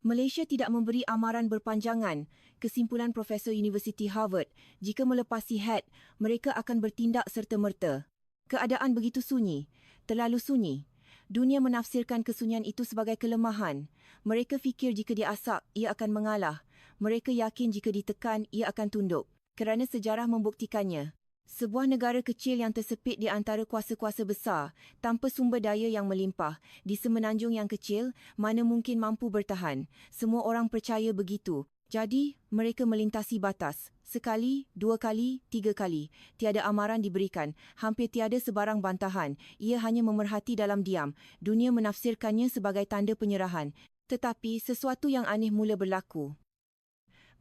Malaysia tidak memberi amaran berpanjangan. Kesimpulan Profesor Universiti Harvard, jika melepasi had, mereka akan bertindak serta-merta. Keadaan begitu sunyi, terlalu sunyi. Dunia menafsirkan kesunyian itu sebagai kelemahan. Mereka fikir jika diasak, ia akan mengalah. Mereka yakin jika ditekan, ia akan tunduk. Kerana sejarah membuktikannya. Sebuah negara kecil yang tersepit di antara kuasa-kuasa besar, tanpa sumber daya yang melimpah, di semenanjung yang kecil, mana mungkin mampu bertahan. Semua orang percaya begitu. Jadi, mereka melintasi batas. Sekali, dua kali, tiga kali. Tiada amaran diberikan. Hampir tiada sebarang bantahan. Ia hanya memerhati dalam diam. Dunia menafsirkannya sebagai tanda penyerahan. Tetapi, sesuatu yang aneh mula berlaku.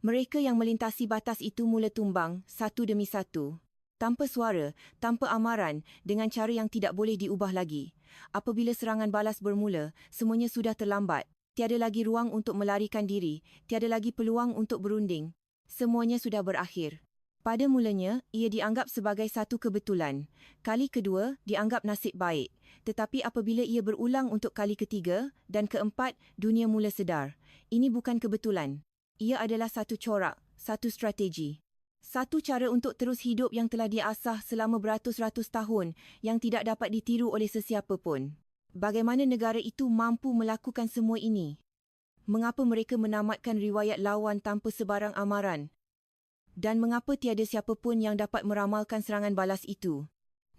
Mereka yang melintasi batas itu mula tumbang, satu demi satu. Tanpa suara, tanpa amaran, dengan cara yang tidak boleh diubah lagi. Apabila serangan balas bermula, semuanya sudah terlambat. Tiada lagi ruang untuk melarikan diri, tiada lagi peluang untuk berunding. Semuanya sudah berakhir. Pada mulanya, ia dianggap sebagai satu kebetulan. Kali kedua, dianggap nasib baik. Tetapi apabila ia berulang untuk kali ketiga dan keempat, dunia mula sedar. Ini bukan kebetulan. Ia adalah satu corak, satu strategi. Satu cara untuk terus hidup yang telah diasah selama beratus-ratus tahun yang tidak dapat ditiru oleh sesiapa pun. Bagaimana negara itu mampu melakukan semua ini? Mengapa mereka menamatkan riwayat lawan tanpa sebarang amaran? Dan mengapa tiada siapa pun yang dapat meramalkan serangan balas itu?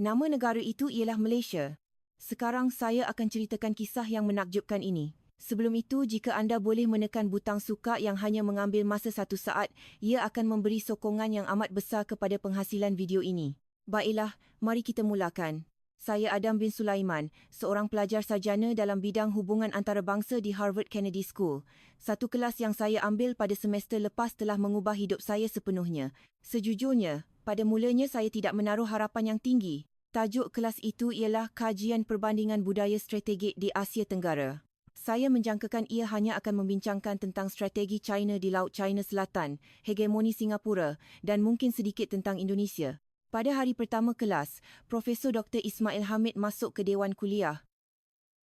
Nama negara itu ialah Malaysia. Sekarang saya akan ceritakan kisah yang menakjubkan ini. Sebelum itu, jika anda boleh menekan butang suka yang hanya mengambil masa 1 saat, ia akan memberi sokongan yang amat besar kepada penghasilan video ini. Baiklah, mari kita mulakan. Saya Adam bin Sulaiman, seorang pelajar sarjana dalam bidang hubungan antarabangsa di Harvard Kennedy School. Satu kelas yang saya ambil pada semester lepas telah mengubah hidup saya sepenuhnya. Sejujurnya, pada mulanya saya tidak menaruh harapan yang tinggi. Tajuk kelas itu ialah Kajian Perbandingan Budaya Strategik di Asia Tenggara. Saya menjangkakan ia hanya akan membincangkan tentang strategi China di Laut China Selatan, hegemoni Singapura dan mungkin sedikit tentang Indonesia. Pada hari pertama kelas, Profesor Dr. Ismail Hamid masuk ke Dewan Kuliah.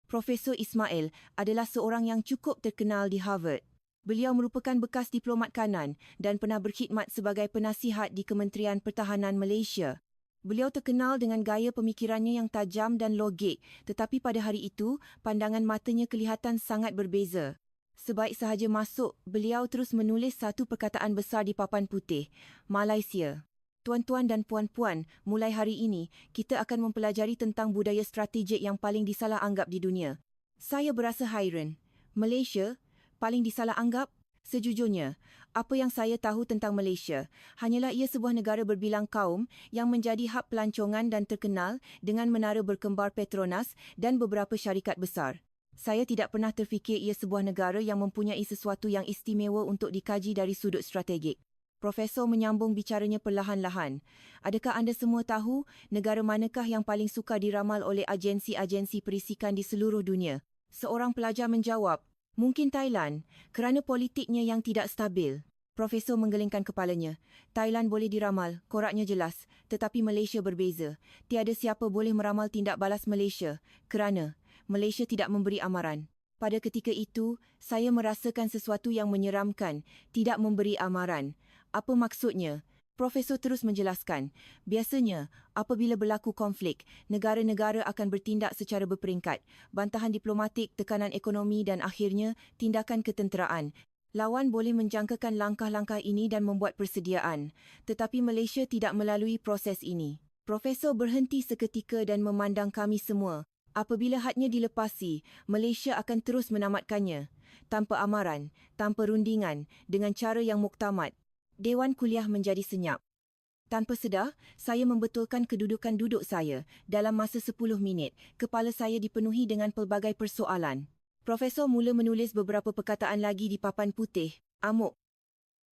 Profesor Ismail adalah seorang yang cukup terkenal di Harvard. Beliau merupakan bekas diplomat kanan dan pernah berkhidmat sebagai penasihat di Kementerian Pertahanan Malaysia. Beliau terkenal dengan gaya pemikirannya yang tajam dan logik, tetapi pada hari itu, pandangan matanya kelihatan sangat berbeza. Sebaik sahaja masuk, beliau terus menulis satu perkataan besar di papan putih, Malaysia. Tuan-tuan dan puan-puan, mulai hari ini, kita akan mempelajari tentang budaya strategik yang paling disalah anggap di dunia. Saya berasa hairan. Malaysia? Paling disalah anggap? Sejujurnya, apa yang saya tahu tentang Malaysia hanyalah ia sebuah negara berbilang kaum yang menjadi hub pelancongan dan terkenal dengan menara berkembar Petronas dan beberapa syarikat besar. Saya tidak pernah terfikir ia sebuah negara yang mempunyai sesuatu yang istimewa untuk dikaji dari sudut strategik. Profesor menyambung bicaranya perlahan-lahan. Adakah anda semua tahu negara manakah yang paling suka diramal oleh agensi-agensi perisikan di seluruh dunia? Seorang pelajar menjawab, mungkin Thailand, kerana politiknya yang tidak stabil. Profesor menggelengkan kepalanya. Thailand boleh diramal, koraknya jelas. Tetapi Malaysia berbeza. Tiada siapa boleh meramal tindak balas Malaysia, kerana Malaysia tidak memberi amaran. Pada ketika itu, saya merasakan sesuatu yang menyeramkan, tidak memberi amaran. Apa maksudnya? Profesor terus menjelaskan, biasanya, apabila berlaku konflik, negara-negara akan bertindak secara berperingkat, bantahan diplomatik, tekanan ekonomi dan akhirnya, tindakan ketenteraan. Lawan boleh menjangkakan langkah-langkah ini dan membuat persediaan, tetapi Malaysia tidak melalui proses ini. Profesor berhenti seketika dan memandang kami semua. Apabila hadnya dilepasi, Malaysia akan terus menamatkannya. Tanpa amaran, tanpa rundingan, dengan cara yang muktamad. Dewan kuliah menjadi senyap. Tanpa sedar, saya membetulkan kedudukan duduk saya. Dalam masa 10 minit, kepala saya dipenuhi dengan pelbagai persoalan. Profesor mula menulis beberapa perkataan lagi di papan putih. Amuk.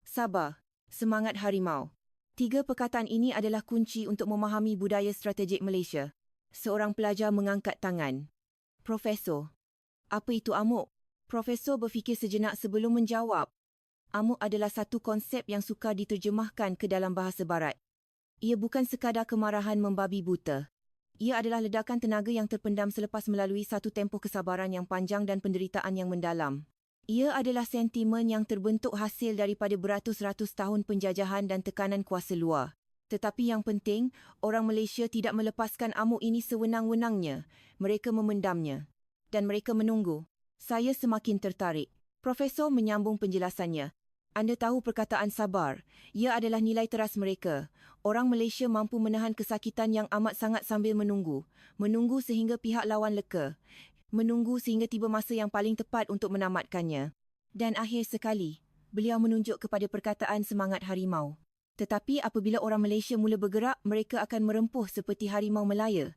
Sabar. Semangat harimau. 3 perkataan ini adalah kunci untuk memahami budaya strategik Malaysia. Seorang pelajar mengangkat tangan. Profesor. Apa itu amuk? Profesor berfikir sejenak sebelum menjawab. Amuk adalah satu konsep yang sukar diterjemahkan ke dalam bahasa barat. Ia bukan sekadar kemarahan membabi buta. Ia adalah ledakan tenaga yang terpendam selepas melalui satu tempoh kesabaran yang panjang dan penderitaan yang mendalam. Ia adalah sentimen yang terbentuk hasil daripada beratus-ratus tahun penjajahan dan tekanan kuasa luar. Tetapi yang penting, orang Malaysia tidak melepaskan amuk ini sewenang-wenangnya. Mereka memendamnya. Dan mereka menunggu. Saya semakin tertarik. Profesor menyambung penjelasannya. Anda tahu perkataan sabar. Ia adalah nilai teras mereka. Orang Malaysia mampu menahan kesakitan yang amat sangat sambil menunggu. Menunggu sehingga pihak lawan leka. Menunggu sehingga tiba masa yang paling tepat untuk menamatkannya. Dan akhir sekali, beliau menunjuk kepada perkataan semangat harimau. Tetapi apabila orang Malaysia mula bergerak, mereka akan merempuh seperti harimau Melaya.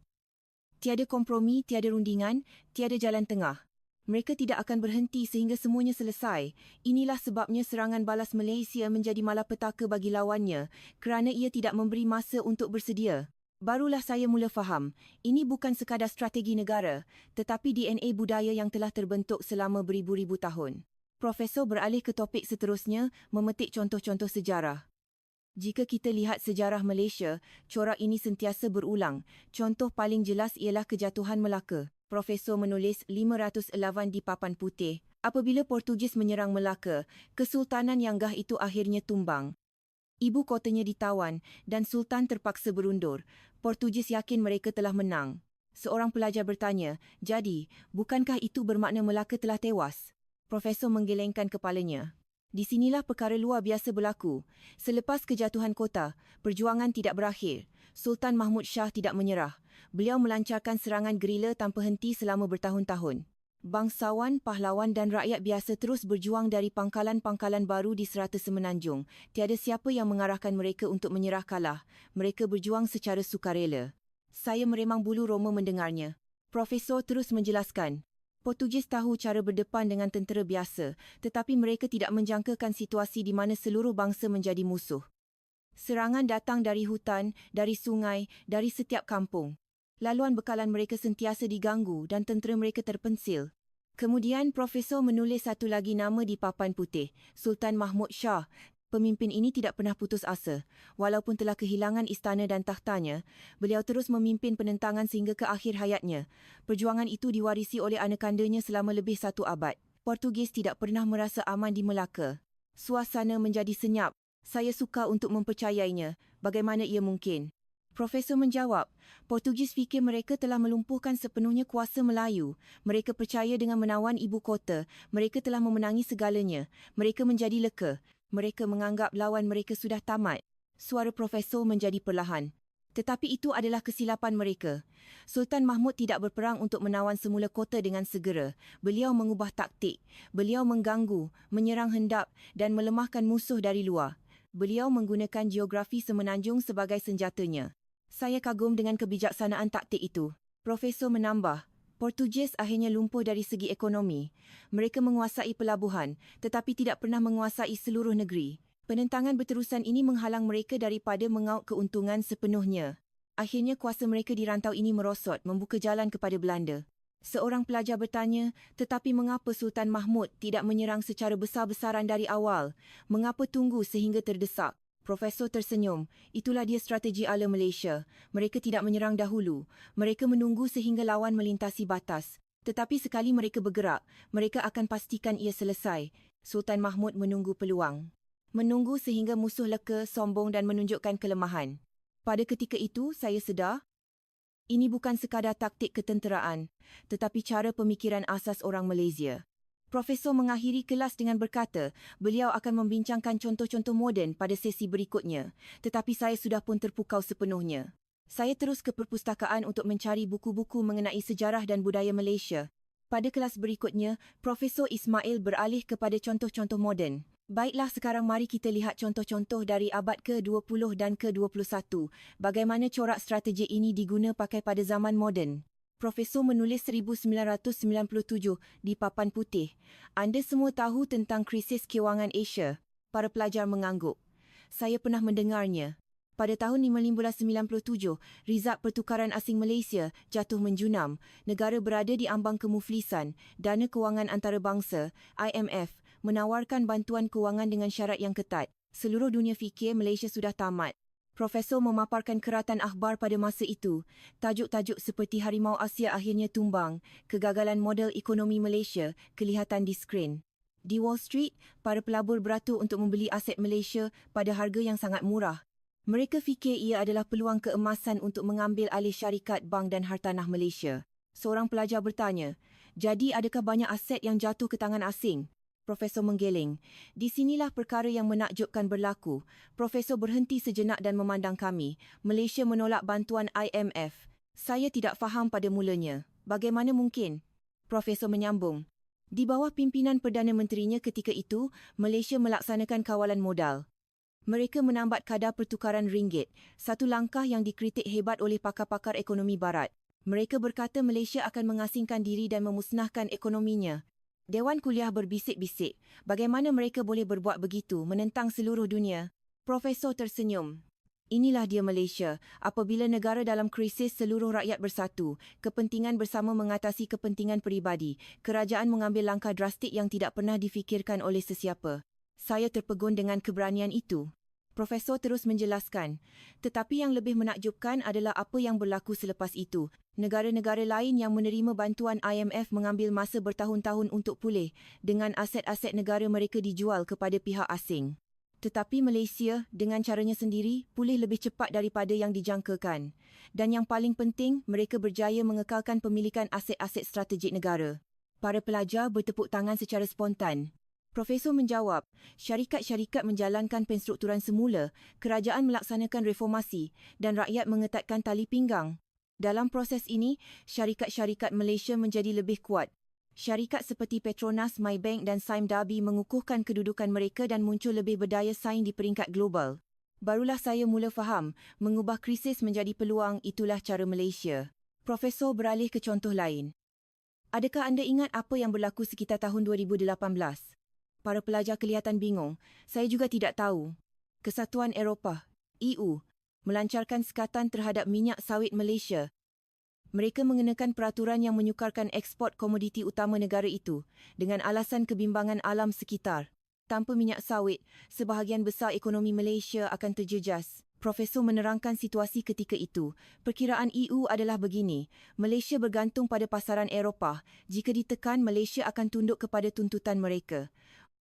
Tiada kompromi, tiada rundingan, tiada jalan tengah. Mereka tidak akan berhenti sehingga semuanya selesai. Inilah sebabnya serangan balas Malaysia menjadi malapetaka bagi lawannya kerana ia tidak memberi masa untuk bersedia. Barulah saya mula faham, ini bukan sekadar strategi negara, tetapi DNA budaya yang telah terbentuk selama beribu-ribu tahun. Profesor beralih ke topik seterusnya, memetik contoh-contoh sejarah. Jika kita lihat sejarah Malaysia, corak ini sentiasa berulang. Contoh paling jelas ialah kejatuhan Melaka. Profesor menulis 511 di papan putih. Apabila Portugis menyerang Melaka, Kesultanan Yanggah itu akhirnya tumbang. Ibu kotanya ditawan dan Sultan terpaksa berundur. Portugis yakin mereka telah menang. Seorang pelajar bertanya, jadi, bukankah itu bermakna Melaka telah tewas? Profesor menggelengkan kepalanya. Di sinilah perkara luar biasa berlaku. Selepas kejatuhan kota, perjuangan tidak berakhir. Sultan Mahmud Shah tidak menyerah. Beliau melancarkan serangan gerila tanpa henti selama bertahun-tahun. Bangsawan, pahlawan dan rakyat biasa terus berjuang dari pangkalan-pangkalan baru di serata semenanjung. Tiada siapa yang mengarahkan mereka untuk menyerah kalah. Mereka berjuang secara sukarela. Saya meremang bulu roma mendengarnya. Profesor terus menjelaskan. Portugis tahu cara berdepan dengan tentera biasa, tetapi mereka tidak menjangkakan situasi di mana seluruh bangsa menjadi musuh. Serangan datang dari hutan, dari sungai, dari setiap kampung. Laluan bekalan mereka sentiasa diganggu dan tentera mereka terpensil. Kemudian Profesor menulis satu lagi nama di papan putih, Sultan Mahmud Shah. Pemimpin ini tidak pernah putus asa. Walaupun telah kehilangan istana dan takhtanya, beliau terus memimpin penentangan sehingga ke akhir hayatnya. Perjuangan itu diwarisi oleh anak-kandanya selama lebih 1 abad. Portugis tidak pernah merasa aman di Melaka. Suasana menjadi senyap. Saya suka untuk mempercayainya. Bagaimana ia mungkin? Profesor menjawab, Portugis fikir mereka telah melumpuhkan sepenuhnya kuasa Melayu. Mereka percaya dengan menawan ibu kota. Mereka telah memenangi segalanya. Mereka menjadi leka. Mereka menganggap lawan mereka sudah tamat. Suara Profesor menjadi perlahan. Tetapi itu adalah kesilapan mereka. Sultan Mahmud tidak berperang untuk menawan semula kota dengan segera. Beliau mengubah taktik. Beliau mengganggu, menyerang hendap dan melemahkan musuh dari luar. Beliau menggunakan geografi semenanjung sebagai senjatanya. Saya kagum dengan kebijaksanaan taktik itu. Profesor menambah. Portugis akhirnya lumpuh dari segi ekonomi. Mereka menguasai pelabuhan, tetapi tidak pernah menguasai seluruh negeri. Penentangan berterusan ini menghalang mereka daripada mengauk keuntungan sepenuhnya. Akhirnya kuasa mereka di rantau ini merosot, membuka jalan kepada Belanda. Seorang pelajar bertanya, tetapi mengapa Sultan Mahmud tidak menyerang secara besar-besaran dari awal? Mengapa tunggu sehingga terdesak? Profesor tersenyum. Itulah dia strategi ala Malaysia. Mereka tidak menyerang dahulu. Mereka menunggu sehingga lawan melintasi batas. Tetapi sekali mereka bergerak, mereka akan pastikan ia selesai. Sultan Mahmud menunggu peluang. Menunggu sehingga musuh leka, sombong dan menunjukkan kelemahan. Pada ketika itu, saya sedar, ini bukan sekadar taktik ketenteraan, tetapi cara pemikiran asas orang Malaysia. Profesor mengakhiri kelas dengan berkata, beliau akan membincangkan contoh-contoh moden pada sesi berikutnya, tetapi saya sudah pun terpukau sepenuhnya. Saya terus ke perpustakaan untuk mencari buku-buku mengenai sejarah dan budaya Malaysia. Pada kelas berikutnya, Profesor Ismail beralih kepada contoh-contoh moden. Baiklah, sekarang mari kita lihat contoh-contoh dari abad ke-20 dan ke-21. Bagaimana corak strategi ini diguna pakai pada zaman moden. Profesor menulis 1997 di papan putih. Anda semua tahu tentang krisis kewangan Asia. Para pelajar mengangguk. Saya pernah mendengarnya. Pada tahun 1997, rizab pertukaran asing Malaysia jatuh menjunam. Negara berada di ambang kemuflisan. Dana Kewangan Antarabangsa, IMF, menawarkan bantuan kewangan dengan syarat yang ketat. Seluruh dunia fikir Malaysia sudah tamat. Profesor memaparkan keratan akhbar pada masa itu. Tajuk-tajuk seperti Harimau Asia akhirnya tumbang, kegagalan model ekonomi Malaysia kelihatan di skrin. Di Wall Street, para pelabur beratur untuk membeli aset Malaysia pada harga yang sangat murah. Mereka fikir ia adalah peluang keemasan untuk mengambil alih syarikat bank dan hartanah Malaysia. Seorang pelajar bertanya, jadi adakah banyak aset yang jatuh ke tangan asing? Profesor menggeleng. Di sinilah perkara yang menakjubkan berlaku. Profesor berhenti sejenak dan memandang kami. Malaysia menolak bantuan IMF. Saya tidak faham pada mulanya. Bagaimana mungkin? Profesor menyambung. Di bawah pimpinan Perdana Menterinya ketika itu, Malaysia melaksanakan kawalan modal. Mereka menambat kadar pertukaran ringgit, satu langkah yang dikritik hebat oleh pakar-pakar ekonomi barat. Mereka berkata Malaysia akan mengasingkan diri dan memusnahkan ekonominya. Dewan Kuliah berbisik-bisik, bagaimana mereka boleh berbuat begitu menentang seluruh dunia? Profesor tersenyum. Inilah dia Malaysia. Apabila negara dalam krisis, seluruh rakyat bersatu. Kepentingan bersama mengatasi kepentingan peribadi. Kerajaan mengambil langkah drastik yang tidak pernah difikirkan oleh sesiapa. Saya terpegun dengan keberanian itu. Profesor terus menjelaskan. Tetapi yang lebih menakjubkan adalah apa yang berlaku selepas itu. Negara-negara lain yang menerima bantuan IMF mengambil masa bertahun-tahun untuk pulih dengan aset-aset negara mereka dijual kepada pihak asing. Tetapi Malaysia, dengan caranya sendiri, pulih lebih cepat daripada yang dijangkakan. Dan yang paling penting, mereka berjaya mengekalkan pemilikan aset-aset strategik negara. Para pelajar bertepuk tangan secara spontan. Profesor menjawab, syarikat-syarikat menjalankan penstrukturan semula, kerajaan melaksanakan reformasi dan rakyat mengetatkan tali pinggang. Dalam proses ini, syarikat-syarikat Malaysia menjadi lebih kuat. Syarikat seperti Petronas, Maybank dan Sime Darby mengukuhkan kedudukan mereka dan muncul lebih berdaya saing di peringkat global. Barulah saya mula faham, mengubah krisis menjadi peluang, itulah cara Malaysia. Profesor beralih ke contoh lain. Adakah anda ingat apa yang berlaku sekitar tahun 2018? Para pelajar kelihatan bingung. Saya juga tidak tahu. Kesatuan Eropah, EU, melancarkan sekatan terhadap minyak sawit Malaysia. Mereka mengenakan peraturan yang menyukarkan ekspor komoditi utama negara itu dengan alasan kebimbangan alam sekitar. Tanpa minyak sawit, sebahagian besar ekonomi Malaysia akan terjejas. Profesor menerangkan situasi ketika itu. Perkiraan EU adalah begini. Malaysia bergantung pada pasaran Eropah. Jika ditekan, Malaysia akan tunduk kepada tuntutan mereka.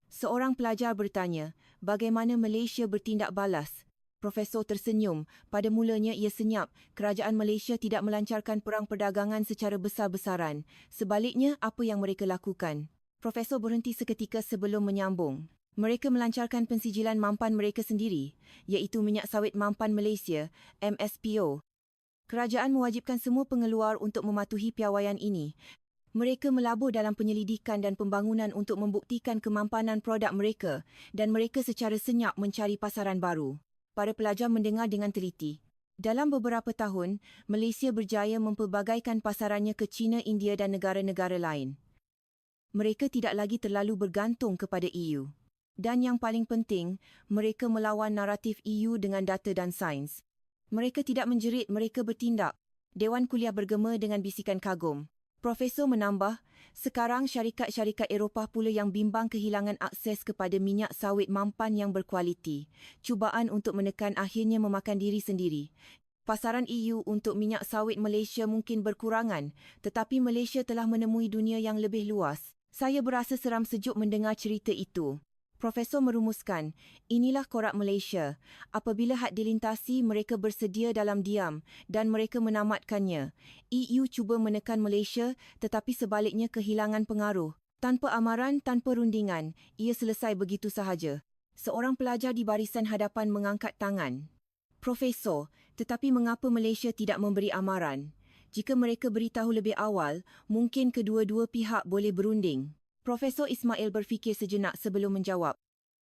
Seorang pelajar bertanya, bagaimana Malaysia bertindak balas? Profesor tersenyum. Pada mulanya ia senyap. Kerajaan Malaysia tidak melancarkan perang perdagangan secara besar-besaran. Sebaliknya, apa yang mereka lakukan? Profesor berhenti seketika sebelum menyambung. Mereka melancarkan pensijilan mampan mereka sendiri, iaitu Minyak Sawit Mampan Malaysia, MSPO. Kerajaan mewajibkan semua pengeluar untuk mematuhi piawaian ini. Mereka melabur dalam penyelidikan dan pembangunan untuk membuktikan kemampanan produk mereka dan mereka secara senyap mencari pasaran baru. Para pelajar mendengar dengan teliti. Dalam beberapa tahun, Malaysia berjaya mempelbagaikan pasarannya ke China, India dan negara-negara lain. Mereka tidak lagi terlalu bergantung kepada EU. Dan yang paling penting, mereka melawan naratif EU dengan data dan sains. Mereka tidak menjerit, mereka bertindak. Dewan Kuliah bergema dengan bisikan kagum. Profesor menambah, sekarang syarikat-syarikat Eropah pula yang bimbang kehilangan akses kepada minyak sawit mampan yang berkualiti. Cubaan untuk menekan akhirnya memakan diri sendiri. Pasaran EU untuk minyak sawit Malaysia mungkin berkurangan, tetapi Malaysia telah menemui dunia yang lebih luas. Saya berasa seram sejuk mendengar cerita itu. Profesor merumuskan, inilah korak Malaysia. Apabila had dilintasi, mereka bersedia dalam diam dan mereka menamatkannya. EU cuba menekan Malaysia tetapi sebaliknya kehilangan pengaruh. Tanpa amaran, tanpa rundingan, ia selesai begitu sahaja. Seorang pelajar di barisan hadapan mengangkat tangan. Profesor, tetapi mengapa Malaysia tidak memberi amaran? Jika mereka beritahu lebih awal, mungkin kedua-dua pihak boleh berunding. Profesor Ismail berfikir sejenak sebelum menjawab.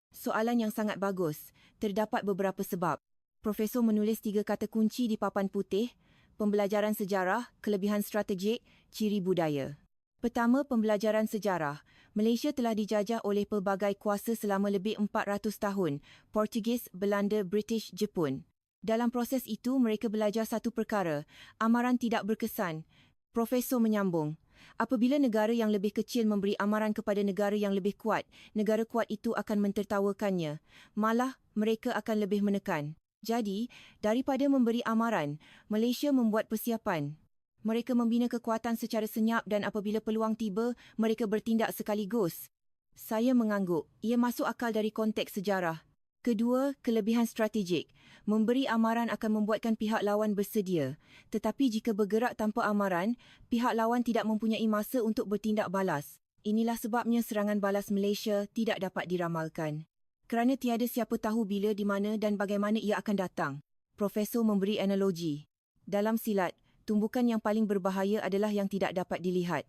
Soalan yang sangat bagus. Terdapat beberapa sebab. Profesor menulis 3 kata kunci di papan putih. Pembelajaran sejarah, kelebihan strategik, ciri budaya. Pertama, pembelajaran sejarah. Malaysia telah dijajah oleh pelbagai kuasa selama lebih 400 tahun. Portugis, Belanda, British, Jepun. Dalam proses itu, mereka belajar satu perkara. Amaran tidak berkesan. Profesor menyambung. Apabila negara yang lebih kecil memberi amaran kepada negara yang lebih kuat, negara kuat itu akan mentertawakannya. Malah, mereka akan lebih menekan. Jadi, daripada memberi amaran, Malaysia membuat persiapan. Mereka membina kekuatan secara senyap dan apabila peluang tiba, mereka bertindak sekaligus. Saya mengangguk. Ia masuk akal dari konteks sejarah. Kedua, kelebihan strategik. Memberi amaran akan membuatkan pihak lawan bersedia. Tetapi jika bergerak tanpa amaran, pihak lawan tidak mempunyai masa untuk bertindak balas. Inilah sebabnya serangan balas Malaysia tidak dapat diramalkan. Kerana tiada siapa tahu bila, di mana dan bagaimana ia akan datang. Profesor memberi analogi. Dalam silat, tumbukan yang paling berbahaya adalah yang tidak dapat dilihat.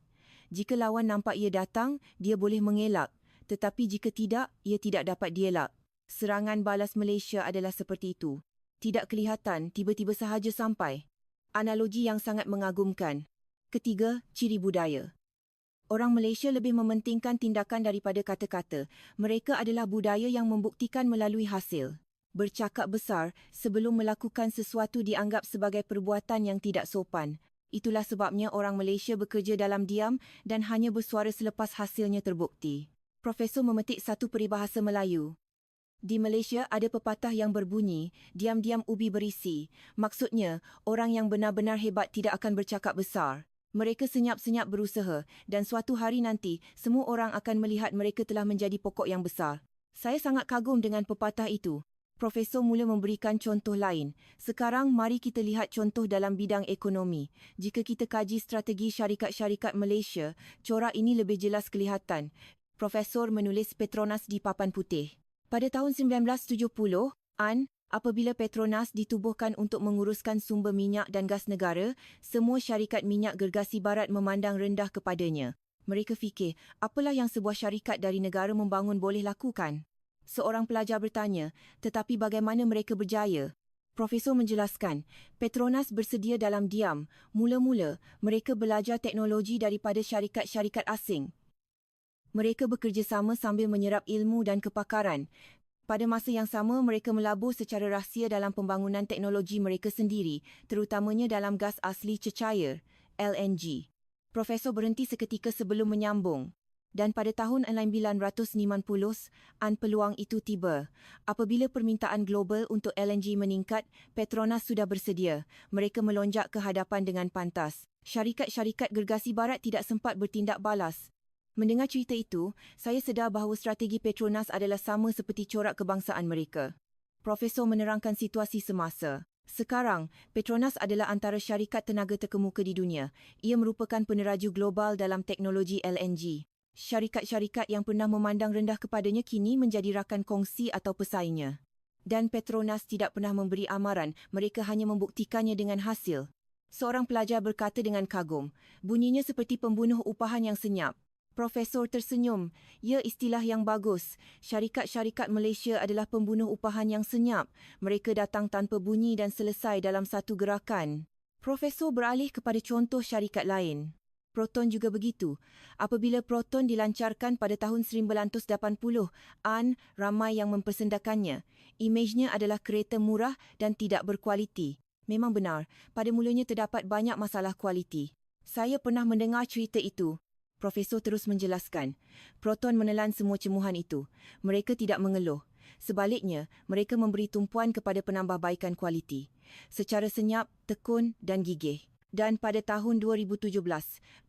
Jika lawan nampak ia datang, dia boleh mengelak. Tetapi jika tidak, ia tidak dapat dielak. Serangan balas Malaysia adalah seperti itu. Tidak kelihatan, tiba-tiba sahaja sampai. Analogi yang sangat mengagumkan. Ketiga, ciri budaya. Orang Malaysia lebih mementingkan tindakan daripada kata-kata. Mereka adalah budaya yang membuktikan melalui hasil. Bercakap besar sebelum melakukan sesuatu dianggap sebagai perbuatan yang tidak sopan. Itulah sebabnya orang Malaysia bekerja dalam diam dan hanya bersuara selepas hasilnya terbukti. Profesor memetik satu peribahasa Melayu. Di Malaysia ada pepatah yang berbunyi, diam-diam ubi berisi. Maksudnya, orang yang benar-benar hebat tidak akan bercakap besar. Mereka senyap-senyap berusaha dan suatu hari nanti, semua orang akan melihat mereka telah menjadi pokok yang besar. Saya sangat kagum dengan pepatah itu. Profesor mula memberikan contoh lain. Sekarang, mari kita lihat contoh dalam bidang ekonomi. Jika kita kaji strategi syarikat-syarikat Malaysia, corak ini lebih jelas kelihatan. Profesor menulis Petronas di papan putih. Pada tahun 1970-an, apabila Petronas ditubuhkan untuk menguruskan sumber minyak dan gas negara, semua syarikat minyak gergasi barat memandang rendah kepadanya. Mereka fikir, apalah yang sebuah syarikat dari negara membangun boleh lakukan? Seorang pelajar bertanya, tetapi bagaimana mereka berjaya? Profesor menjelaskan, Petronas bersedia dalam diam. Mula-mula, mereka belajar teknologi daripada syarikat-syarikat asing. Mereka bekerjasama sambil menyerap ilmu dan kepakaran. Pada masa yang sama, mereka melabur secara rahsia dalam pembangunan teknologi mereka sendiri, terutamanya dalam gas asli cecair, LNG. Profesor berhenti seketika sebelum menyambung. Dan pada tahun 1990-an peluang itu tiba. Apabila permintaan global untuk LNG meningkat, Petronas sudah bersedia. Mereka melonjak ke hadapan dengan pantas. Syarikat-syarikat gergasi barat tidak sempat bertindak balas. Mendengar cerita itu, saya sedar bahawa strategi Petronas adalah sama seperti corak kebangsaan mereka. Profesor menerangkan situasi semasa. Sekarang, Petronas adalah antara syarikat tenaga terkemuka di dunia. Ia merupakan peneraju global dalam teknologi LNG. Syarikat-syarikat yang pernah memandang rendah kepadanya kini menjadi rakan kongsi atau pesaingnya. Dan Petronas tidak pernah memberi amaran, mereka hanya membuktikannya dengan hasil. Seorang pelajar berkata dengan kagum, bunyinya seperti pembunuh upahan yang senyap. Profesor tersenyum. Ya, istilah yang bagus. Syarikat-syarikat Malaysia adalah pembunuh upahan yang senyap. Mereka datang tanpa bunyi dan selesai dalam satu gerakan. Profesor beralih kepada contoh syarikat lain. Proton juga begitu. Apabila Proton dilancarkan pada tahun 1980-an, ramai yang mempersendakannya. Imejnya adalah kereta murah dan tidak berkualiti. Memang benar, pada mulanya terdapat banyak masalah kualiti. Saya pernah mendengar cerita itu. Profesor terus menjelaskan, Proton menelan semua cemuhan itu. Mereka tidak mengeluh. Sebaliknya, mereka memberi tumpuan kepada penambahbaikan kualiti. Secara senyap, tekun dan gigih. Dan pada tahun 2017,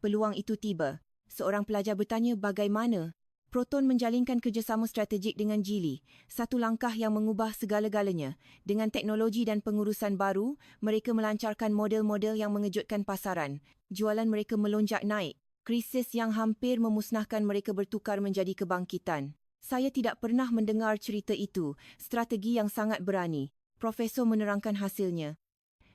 peluang itu tiba. Seorang pelajar bertanya bagaimana? Proton menjalinkan kerjasama strategik dengan Geely, satu langkah yang mengubah segala-galanya. Dengan teknologi dan pengurusan baru, mereka melancarkan model-model yang mengejutkan pasaran. Jualan mereka melonjak naik. Krisis yang hampir memusnahkan mereka bertukar menjadi kebangkitan. Saya tidak pernah mendengar cerita itu, strategi yang sangat berani. Profesor menerangkan hasilnya.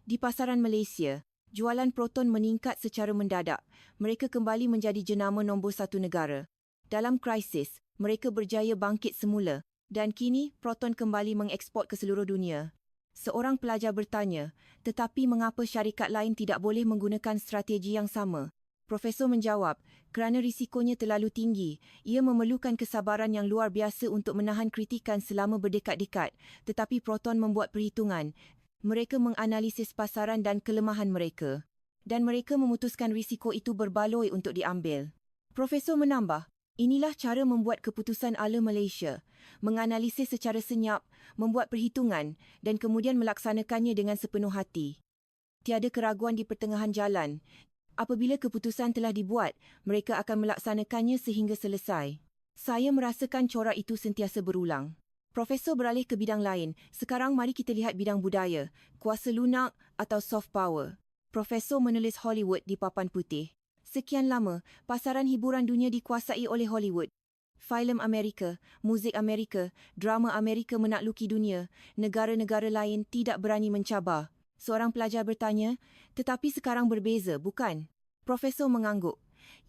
Di pasaran Malaysia, jualan Proton meningkat secara mendadak. Mereka kembali menjadi jenama nombor satu negara. Dalam krisis, mereka berjaya bangkit semula. Dan kini, Proton kembali mengeksport ke seluruh dunia. Seorang pelajar bertanya, tetapi mengapa syarikat lain tidak boleh menggunakan strategi yang sama? Profesor menjawab, kerana risikonya terlalu tinggi. Ia memerlukan kesabaran yang luar biasa untuk menahan kritikan selama berdekat-dekat. Tetapi Proton membuat perhitungan. Mereka menganalisis pasaran dan kelemahan mereka. Dan mereka memutuskan risiko itu berbaloi untuk diambil. Profesor menambah, inilah cara membuat keputusan ala Malaysia. Menganalisis secara senyap, membuat perhitungan dan kemudian melaksanakannya dengan sepenuh hati. Tiada keraguan di pertengahan jalan. Apabila keputusan telah dibuat, mereka akan melaksanakannya sehingga selesai. Saya merasakan corak itu sentiasa berulang. Profesor beralih ke bidang lain. Sekarang mari kita lihat bidang budaya, kuasa lunak atau soft power. Profesor menulis Hollywood di papan putih. Sekian lama, pasaran hiburan dunia dikuasai oleh Hollywood. Filem Amerika, muzik Amerika, drama Amerika menakluki dunia. Negara-negara lain tidak berani mencabar. Seorang pelajar bertanya, tetapi sekarang berbeza, bukan? Profesor mengangguk.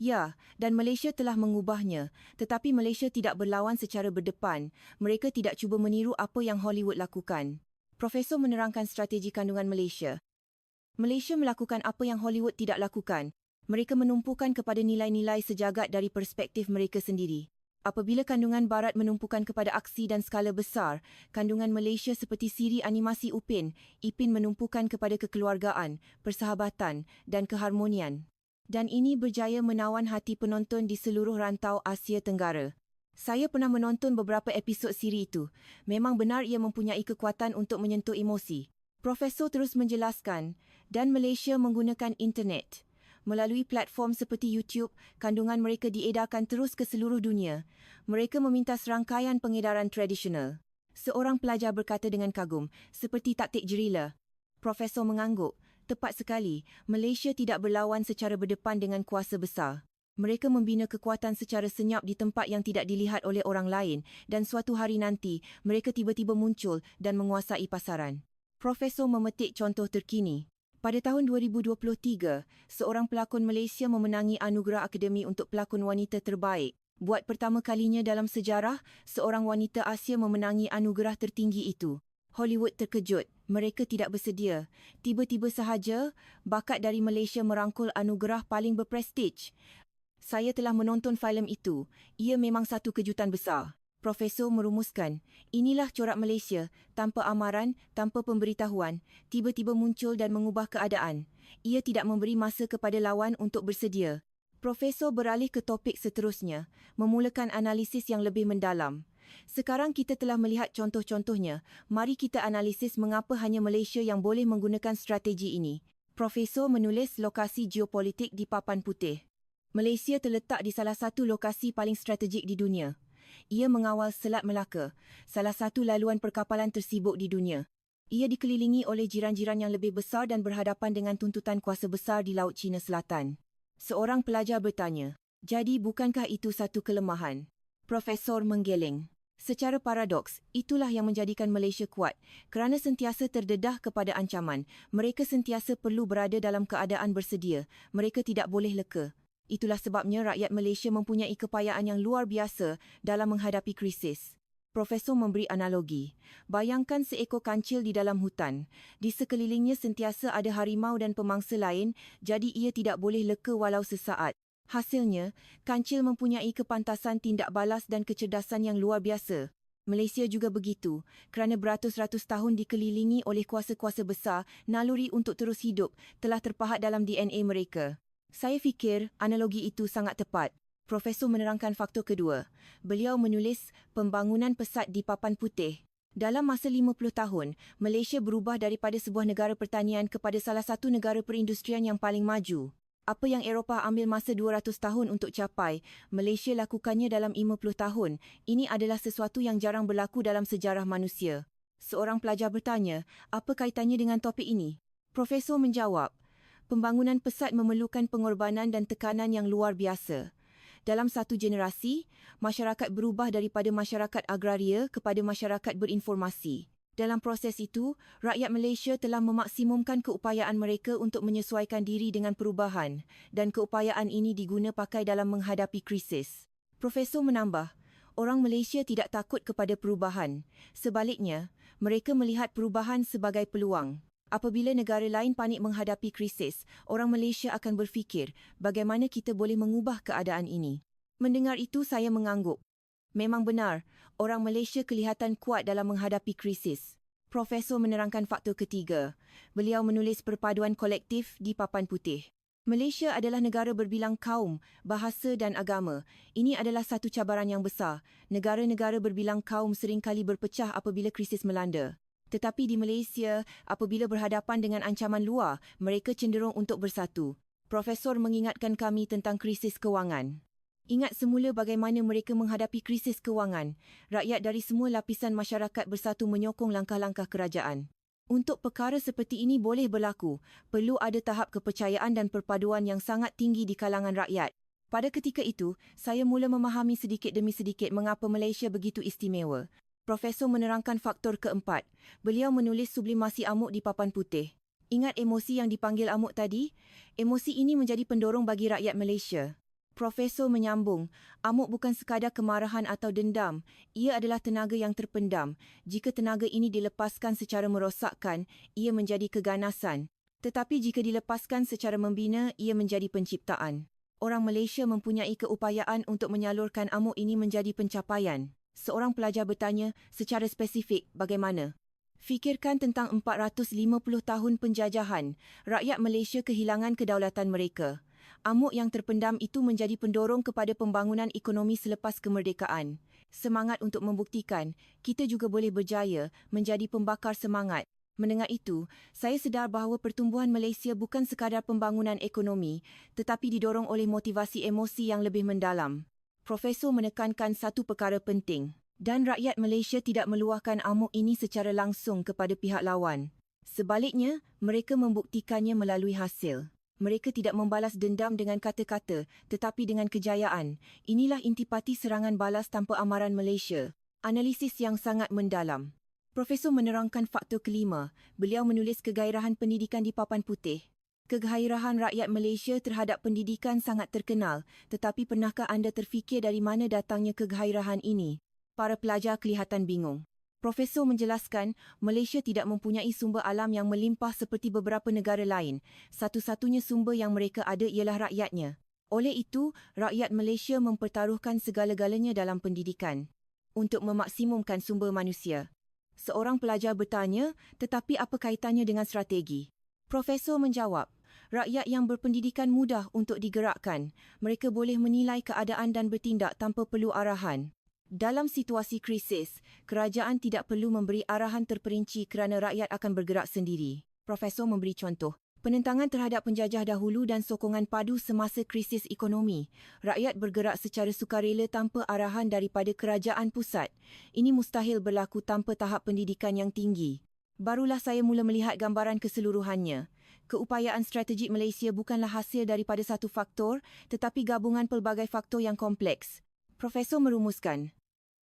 Ya, dan Malaysia telah mengubahnya. Tetapi Malaysia tidak berlawan secara berdepan. Mereka tidak cuba meniru apa yang Hollywood lakukan. Profesor menerangkan strategi kandungan Malaysia. Malaysia melakukan apa yang Hollywood tidak lakukan. Mereka menumpukan kepada nilai-nilai sejagat dari perspektif mereka sendiri. Apabila kandungan Barat menumpukan kepada aksi dan skala besar, kandungan Malaysia seperti siri animasi Upin menumpukan kepada kekeluargaan, persahabatan dan keharmonian. Dan ini berjaya menawan hati penonton di seluruh rantau Asia Tenggara. Saya pernah menonton beberapa episod siri itu. Memang benar ia mempunyai kekuatan untuk menyentuh emosi. Profesor terus menjelaskan, dan Malaysia menggunakan internet. Melalui platform seperti YouTube, kandungan mereka diedarkan terus ke seluruh dunia. Mereka meminta serangkaian pengedaran tradisional. Seorang pelajar berkata dengan kagum, seperti taktik gerila. Profesor mengangguk. Tepat sekali, Malaysia tidak berlawan secara berdepan dengan kuasa besar. Mereka membina kekuatan secara senyap di tempat yang tidak dilihat oleh orang lain dan suatu hari nanti, mereka tiba-tiba muncul dan menguasai pasaran. Profesor memetik contoh terkini. Pada tahun 2023, seorang pelakon Malaysia memenangi anugerah Akademi untuk pelakon wanita terbaik. Buat pertama kalinya dalam sejarah, seorang wanita Asia memenangi anugerah tertinggi itu. Hollywood terkejut. Mereka tidak bersedia. Tiba-tiba sahaja, bakat dari Malaysia merangkul anugerah paling berprestij. Saya telah menonton filem itu. Ia memang satu kejutan besar. Profesor merumuskan, inilah corak Malaysia, tanpa amaran, tanpa pemberitahuan, tiba-tiba muncul dan mengubah keadaan. Ia tidak memberi masa kepada lawan untuk bersedia. Profesor beralih ke topik seterusnya, memulakan analisis yang lebih mendalam. Sekarang kita telah melihat contoh-contohnya, mari kita analisis mengapa hanya Malaysia yang boleh menggunakan strategi ini. Profesor menulis lokasi geopolitik di papan putih. Malaysia terletak di salah satu lokasi paling strategik di dunia. Ia mengawal Selat Melaka, salah satu laluan perkapalan tersibuk di dunia. Ia dikelilingi oleh jiran-jiran yang lebih besar dan berhadapan dengan tuntutan kuasa besar di Laut Cina Selatan. Seorang pelajar bertanya, jadi bukankah itu satu kelemahan? Profesor menggeleng. Secara paradoks, itulah yang menjadikan Malaysia kuat. Kerana sentiasa terdedah kepada ancaman, mereka sentiasa perlu berada dalam keadaan bersedia. Mereka tidak boleh leka. Itulah sebabnya rakyat Malaysia mempunyai kepayaan yang luar biasa dalam menghadapi krisis. Profesor memberi analogi. Bayangkan seekor kancil di dalam hutan. Di sekelilingnya sentiasa ada harimau dan pemangsa lain, jadi ia tidak boleh leka walau sesaat. Hasilnya, kancil mempunyai kepantasan tindak balas dan kecerdasan yang luar biasa. Malaysia juga begitu. Kerana beratus-ratus tahun dikelilingi oleh kuasa-kuasa besar, naluri untuk terus hidup telah terpahat dalam DNA mereka. Saya fikir analogi itu sangat tepat. Profesor menerangkan faktor kedua. Beliau menulis pembangunan pesat di papan putih. Dalam masa 50 tahun, Malaysia berubah daripada sebuah negara pertanian kepada salah satu negara perindustrian yang paling maju. Apa yang Eropah ambil masa 200 tahun untuk capai, Malaysia lakukannya dalam 50 tahun. Ini adalah sesuatu yang jarang berlaku dalam sejarah manusia. Seorang pelajar bertanya, apa kaitannya dengan topik ini? Profesor menjawab, pembangunan pesat memerlukan pengorbanan dan tekanan yang luar biasa. Dalam satu generasi, masyarakat berubah daripada masyarakat agraria kepada masyarakat berinformasi. Dalam proses itu, rakyat Malaysia telah memaksimumkan keupayaan mereka untuk menyesuaikan diri dengan perubahan dan keupayaan ini diguna pakai dalam menghadapi krisis. Profesor menambah, orang Malaysia tidak takut kepada perubahan. Sebaliknya, mereka melihat perubahan sebagai peluang. Apabila negara lain panik menghadapi krisis, orang Malaysia akan berfikir bagaimana kita boleh mengubah keadaan ini. Mendengar itu saya mengangguk. Memang benar, orang Malaysia kelihatan kuat dalam menghadapi krisis. Profesor menerangkan faktor ketiga. Beliau menulis perpaduan kolektif di papan putih. Malaysia adalah negara berbilang kaum, bahasa dan agama. Ini adalah satu cabaran yang besar. Negara-negara berbilang kaum seringkali berpecah apabila krisis melanda. Tetapi di Malaysia, apabila berhadapan dengan ancaman luar, mereka cenderung untuk bersatu. Profesor mengingatkan kami tentang krisis kewangan. Ingat semula bagaimana mereka menghadapi krisis kewangan. Rakyat dari semua lapisan masyarakat bersatu menyokong langkah-langkah kerajaan. Untuk perkara seperti ini boleh berlaku, perlu ada tahap kepercayaan dan perpaduan yang sangat tinggi di kalangan rakyat. Pada ketika itu, saya mula memahami sedikit demi sedikit mengapa Malaysia begitu istimewa. Profesor menerangkan faktor keempat. Beliau menulis sublimasi amuk di papan putih. Ingat emosi yang dipanggil amuk tadi? Emosi ini menjadi pendorong bagi rakyat Malaysia. Profesor menyambung, amuk bukan sekadar kemarahan atau dendam, ia adalah tenaga yang terpendam. Jika tenaga ini dilepaskan secara merosakkan, ia menjadi keganasan. Tetapi jika dilepaskan secara membina, ia menjadi penciptaan. Orang Malaysia mempunyai keupayaan untuk menyalurkan amuk ini menjadi pencapaian. Seorang pelajar bertanya, secara spesifik, bagaimana? Fikirkan tentang 450 tahun penjajahan. Rakyat Malaysia kehilangan kedaulatan mereka. Amuk yang terpendam itu menjadi pendorong kepada pembangunan ekonomi selepas kemerdekaan. Semangat untuk membuktikan, kita juga boleh berjaya menjadi pembakar semangat. Mendengar itu, saya sedar bahawa pertumbuhan Malaysia bukan sekadar pembangunan ekonomi, tetapi didorong oleh motivasi emosi yang lebih mendalam. Profesor menekankan satu perkara penting, dan rakyat Malaysia tidak meluahkan amuk ini secara langsung kepada pihak lawan. Sebaliknya, mereka membuktikannya melalui hasil. Mereka tidak membalas dendam dengan kata-kata, tetapi dengan kejayaan. Inilah intipati serangan balas tanpa amaran Malaysia. Analisis yang sangat mendalam. Profesor menerangkan faktor kelima. Beliau menulis kegairahan pendidikan di papan putih. Kegairahan rakyat Malaysia terhadap pendidikan sangat terkenal, tetapi pernahkah anda terfikir dari mana datangnya kegairahan ini? Para pelajar kelihatan bingung. Profesor menjelaskan, Malaysia tidak mempunyai sumber alam yang melimpah seperti beberapa negara lain. Satu-satunya sumber yang mereka ada ialah rakyatnya. Oleh itu, rakyat Malaysia mempertaruhkan segala-galanya dalam pendidikan untuk memaksimumkan sumber manusia. Seorang pelajar bertanya, tetapi apa kaitannya dengan strategi? Profesor menjawab, rakyat yang berpendidikan mudah untuk digerakkan. Mereka boleh menilai keadaan dan bertindak tanpa perlu arahan. Dalam situasi krisis, kerajaan tidak perlu memberi arahan terperinci kerana rakyat akan bergerak sendiri. Profesor memberi contoh. Penentangan terhadap penjajah dahulu dan sokongan padu semasa krisis ekonomi. Rakyat bergerak secara sukarela tanpa arahan daripada kerajaan pusat. Ini mustahil berlaku tanpa tahap pendidikan yang tinggi. Barulah saya mula melihat gambaran keseluruhannya. Keupayaan strategik Malaysia bukanlah hasil daripada satu faktor, tetapi gabungan pelbagai faktor yang kompleks. Profesor merumuskan.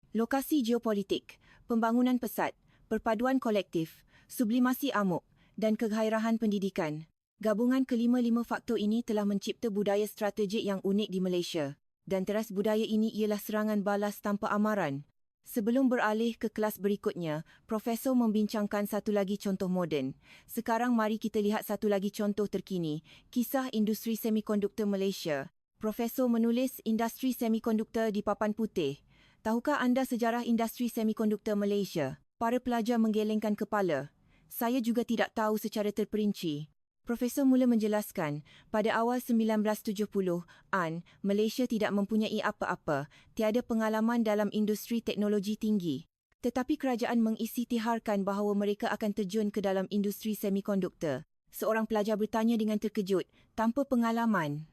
Lokasi geopolitik, pembangunan pesat, perpaduan kolektif, sublimasi amuk dan kegairahan pendidikan. Gabungan kelima-lima faktor ini telah mencipta budaya strategik yang unik di Malaysia. Dan teras budaya ini ialah serangan balas tanpa amaran. Sebelum beralih ke kelas berikutnya, Profesor membincangkan satu lagi contoh moden. Sekarang mari kita lihat satu lagi contoh terkini, kisah industri semikonduktor Malaysia. Profesor menulis industri semikonduktor di papan putih. Tahukah anda sejarah industri semikonduktor Malaysia? Para pelajar menggelengkan kepala. Saya juga tidak tahu secara terperinci. Profesor mula menjelaskan, pada awal 1970-an, Malaysia tidak mempunyai apa-apa, tiada pengalaman dalam industri teknologi tinggi. Tetapi kerajaan mengisytiharkan bahawa mereka akan terjun ke dalam industri semikonduktor. Seorang pelajar bertanya dengan terkejut, tanpa pengalaman?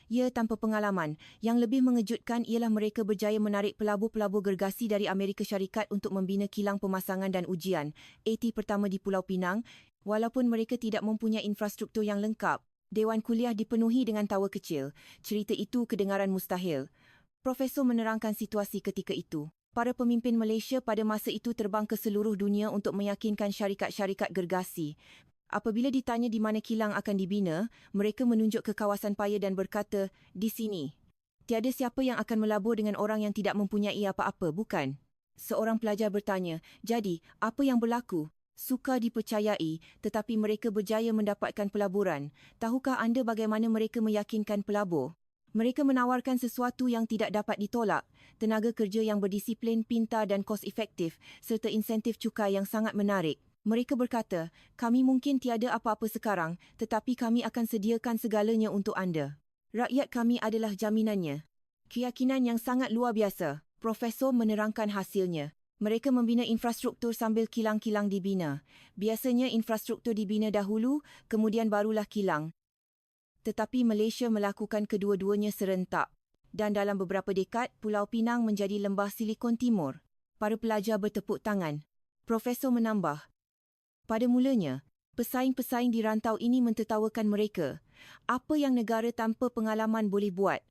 Ya, tanpa pengalaman. Yang lebih mengejutkan ialah mereka berjaya menarik pelabur-pelabur gergasi dari Amerika Syarikat untuk membina kilang pemasangan dan ujian, AT pertama di Pulau Pinang, walaupun mereka tidak mempunyai infrastruktur yang lengkap. Dewan kuliah dipenuhi dengan tawa kecil. Cerita itu kedengaran mustahil. Profesor menerangkan situasi ketika itu. Para pemimpin Malaysia pada masa itu terbang ke seluruh dunia untuk meyakinkan syarikat-syarikat gergasi. Apabila ditanya di mana kilang akan dibina, mereka menunjuk ke kawasan paya dan berkata, di sini. Tiada siapa yang akan melabur dengan orang yang tidak mempunyai apa-apa, bukan? Seorang pelajar bertanya, jadi, apa yang berlaku? Sukar dipercayai, tetapi mereka berjaya mendapatkan pelaburan. Tahukah anda bagaimana mereka meyakinkan pelabur? Mereka menawarkan sesuatu yang tidak dapat ditolak, tenaga kerja yang berdisiplin, pintar dan kos efektif, serta insentif cukai yang sangat menarik. Mereka berkata, kami mungkin tiada apa-apa sekarang, tetapi kami akan sediakan segalanya untuk anda. Rakyat kami adalah jaminannya. Keyakinan yang sangat luar biasa. Profesor menerangkan hasilnya. Mereka membina infrastruktur sambil kilang-kilang dibina. Biasanya infrastruktur dibina dahulu, kemudian barulah kilang. Tetapi Malaysia melakukan kedua-duanya serentak. Dan dalam beberapa dekad, Pulau Pinang menjadi lembah Silikon Timur. Para pelajar bertepuk tangan. Profesor menambah, pada mulanya, pesaing-pesaing di rantau ini mentertawakan mereka. Apa yang negara tanpa pengalaman boleh buat?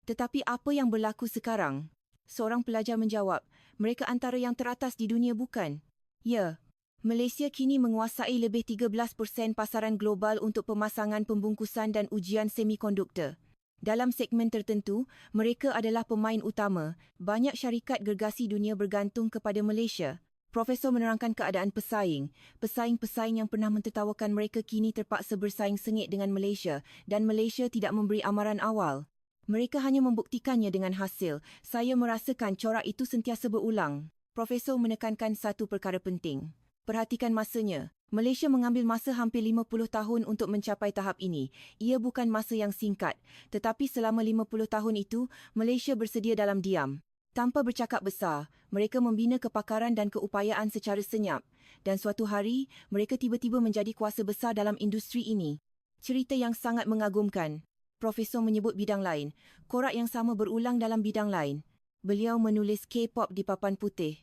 Tetapi apa yang berlaku sekarang? Seorang pelajar menjawab, mereka antara yang teratas di dunia bukan? Ya, Malaysia kini menguasai lebih 13% pasaran global untuk pemasangan pembungkusan dan ujian semikonduktor. Dalam segmen tertentu, mereka adalah pemain utama. Banyak syarikat gergasi dunia bergantung kepada Malaysia. Profesor menerangkan keadaan pesaing. Pesaing-pesaing yang pernah mentertawakan mereka kini terpaksa bersaing sengit dengan Malaysia dan Malaysia tidak memberi amaran awal. Mereka hanya membuktikannya dengan hasil. Saya merasakan corak itu sentiasa berulang. Profesor menekankan satu perkara penting. Perhatikan masanya. Malaysia mengambil masa hampir 50 tahun untuk mencapai tahap ini. Ia bukan masa yang singkat. Tetapi selama 50 tahun itu, Malaysia bersedia dalam diam. Tanpa bercakap besar, mereka membina kepakaran dan keupayaan secara senyap. Dan suatu hari, mereka tiba-tiba menjadi kuasa besar dalam industri ini. Cerita yang sangat mengagumkan. Profesor menyebut bidang lain. Korak yang sama berulang dalam bidang lain. Beliau menulis K-pop di papan putih.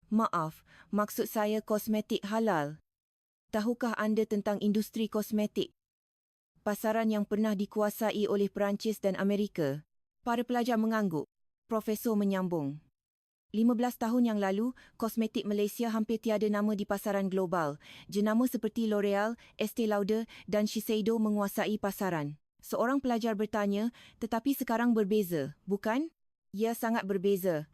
Maaf, maksud saya kosmetik halal. Tahukah anda tentang industri kosmetik? Pasaran yang pernah dikuasai oleh Perancis dan Amerika. Para pelajar mengangguk. Profesor menyambung. 15 tahun yang lalu, kosmetik Malaysia hampir tiada nama di pasaran global. Jenama seperti L'Oreal, Estee Lauder dan Shiseido menguasai pasaran. Seorang pelajar bertanya, tetapi sekarang berbeza, bukan? Ya, sangat berbeza.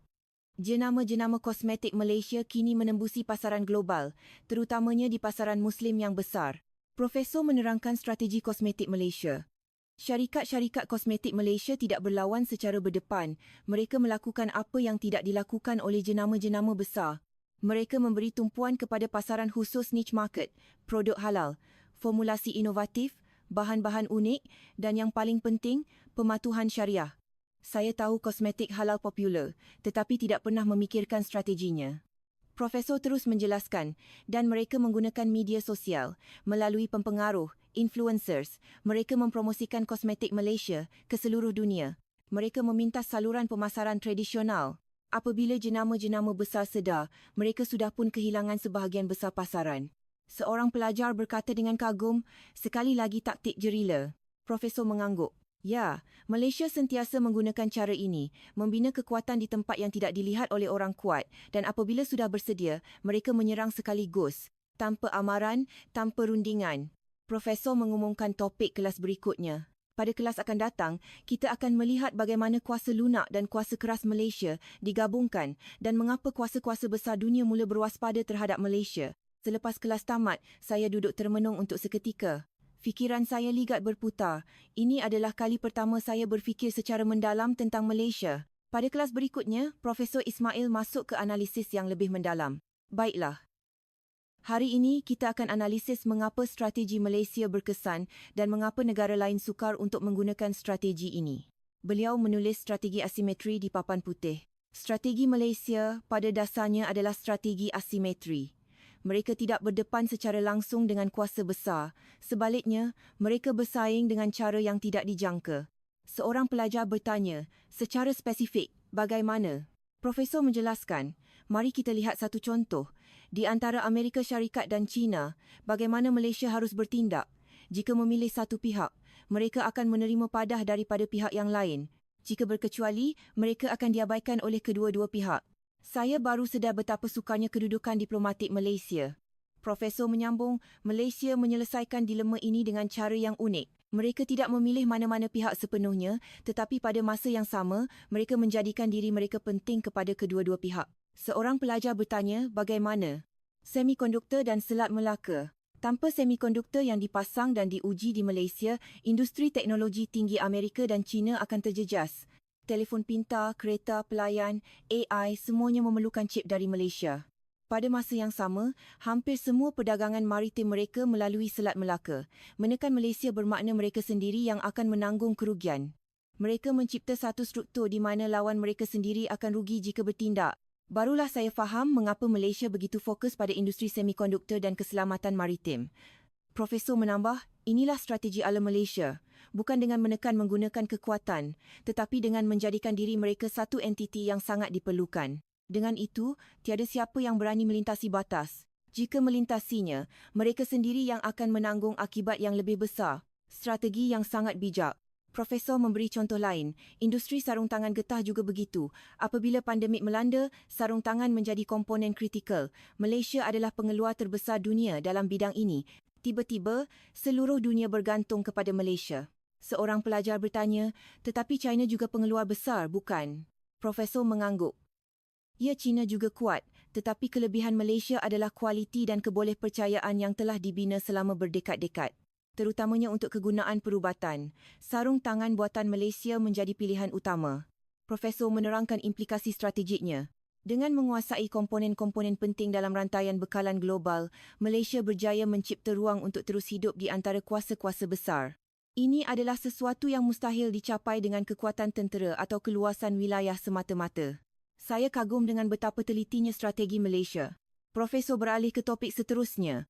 Jenama-jenama kosmetik Malaysia kini menembusi pasaran global, terutamanya di pasaran Muslim yang besar. Profesor menerangkan strategi kosmetik Malaysia. Syarikat-syarikat kosmetik Malaysia tidak berlawan secara berdepan. Mereka melakukan apa yang tidak dilakukan oleh jenama-jenama besar. Mereka memberi tumpuan kepada pasaran khusus niche market, produk halal, formulasi inovatif, bahan-bahan unik dan yang paling penting, pematuhan syariah. Saya tahu kosmetik halal popular, tetapi tidak pernah memikirkan strateginya. Profesor terus menjelaskan, dan mereka menggunakan media sosial. Melalui pempengaruh, influencers, mereka mempromosikan kosmetik Malaysia ke seluruh dunia. Mereka meminta saluran pemasaran tradisional. Apabila jenama-jenama besar sedar, mereka sudah pun kehilangan sebahagian besar pasaran. Seorang pelajar berkata dengan kagum, sekali lagi taktik jerila. Profesor mengangguk. Ya, Malaysia sentiasa menggunakan cara ini, membina kekuatan di tempat yang tidak dilihat oleh orang kuat dan apabila sudah bersedia, mereka menyerang sekaligus, tanpa amaran, tanpa rundingan. Profesor mengumumkan topik kelas berikutnya. Pada kelas akan datang, kita akan melihat bagaimana kuasa lunak dan kuasa keras Malaysia digabungkan dan mengapa kuasa-kuasa besar dunia mula berwaspada terhadap Malaysia. Selepas kelas tamat, saya duduk termenung untuk seketika. Fikiran saya ligat berputar. Ini adalah kali pertama saya berfikir secara mendalam tentang Malaysia. Pada kelas berikutnya, Profesor Ismail masuk ke analisis yang lebih mendalam. Baiklah. Hari ini kita akan analisis mengapa strategi Malaysia berkesan dan mengapa negara lain sukar untuk menggunakan strategi ini. Beliau menulis strategi asimetri di papan putih. Strategi Malaysia pada dasarnya adalah strategi asimetri. Mereka tidak berdepan secara langsung dengan kuasa besar. Sebaliknya, mereka bersaing dengan cara yang tidak dijangka. Seorang pelajar bertanya, secara spesifik, bagaimana? Profesor menjelaskan, mari kita lihat satu contoh. Di antara Amerika Syarikat dan China, bagaimana Malaysia harus bertindak? Jika memilih satu pihak, mereka akan menerima padah daripada pihak yang lain. Jika berkecuali, mereka akan diabaikan oleh kedua-dua pihak. Saya baru sedar betapa sukarnya kedudukan diplomatik Malaysia. Profesor menyambung, Malaysia menyelesaikan dilema ini dengan cara yang unik. Mereka tidak memilih mana-mana pihak sepenuhnya, tetapi pada masa yang sama, mereka menjadikan diri mereka penting kepada kedua-dua pihak. Seorang pelajar bertanya, bagaimana? Semikonduktor dan Selat Melaka. Tanpa semikonduktor yang dipasang dan diuji di Malaysia, industri teknologi tinggi Amerika dan China akan terjejas. Telefon pintar, kereta, pelayan, AI, semuanya memerlukan chip dari Malaysia. Pada masa yang sama, hampir semua perdagangan maritim mereka melalui Selat Melaka. Menekan Malaysia bermakna mereka sendiri yang akan menanggung kerugian. Mereka mencipta satu struktur di mana lawan mereka sendiri akan rugi jika bertindak. Barulah saya faham mengapa Malaysia begitu fokus pada industri semikonduktor dan keselamatan maritim. Profesor menambah, inilah strategi ala Malaysia. Bukan dengan menekan menggunakan kekuatan, tetapi dengan menjadikan diri mereka satu entiti yang sangat diperlukan. Dengan itu, tiada siapa yang berani melintasi batas. Jika melintasinya, mereka sendiri yang akan menanggung akibat yang lebih besar. Strategi yang sangat bijak. Profesor memberi contoh lain, industri sarung tangan getah juga begitu. Apabila pandemik melanda, sarung tangan menjadi komponen kritikal. Malaysia adalah pengeluar terbesar dunia dalam bidang ini. Tiba-tiba, seluruh dunia bergantung kepada Malaysia. Seorang pelajar bertanya, tetapi China juga pengeluar besar, bukan? Profesor mengangguk. Ya, China juga kuat, tetapi kelebihan Malaysia adalah kualiti dan kebolehpercayaan yang telah dibina selama berdekad-dekad. Terutamanya untuk kegunaan perubatan. Sarung tangan buatan Malaysia menjadi pilihan utama. Profesor menerangkan implikasi strategiknya. Dengan menguasai komponen-komponen penting dalam rantaian bekalan global, Malaysia berjaya mencipta ruang untuk terus hidup di antara kuasa-kuasa besar. Ini adalah sesuatu yang mustahil dicapai dengan kekuatan tentera atau keluasan wilayah semata-mata. Saya kagum dengan betapa telitinya strategi Malaysia. Profesor beralih ke topik seterusnya.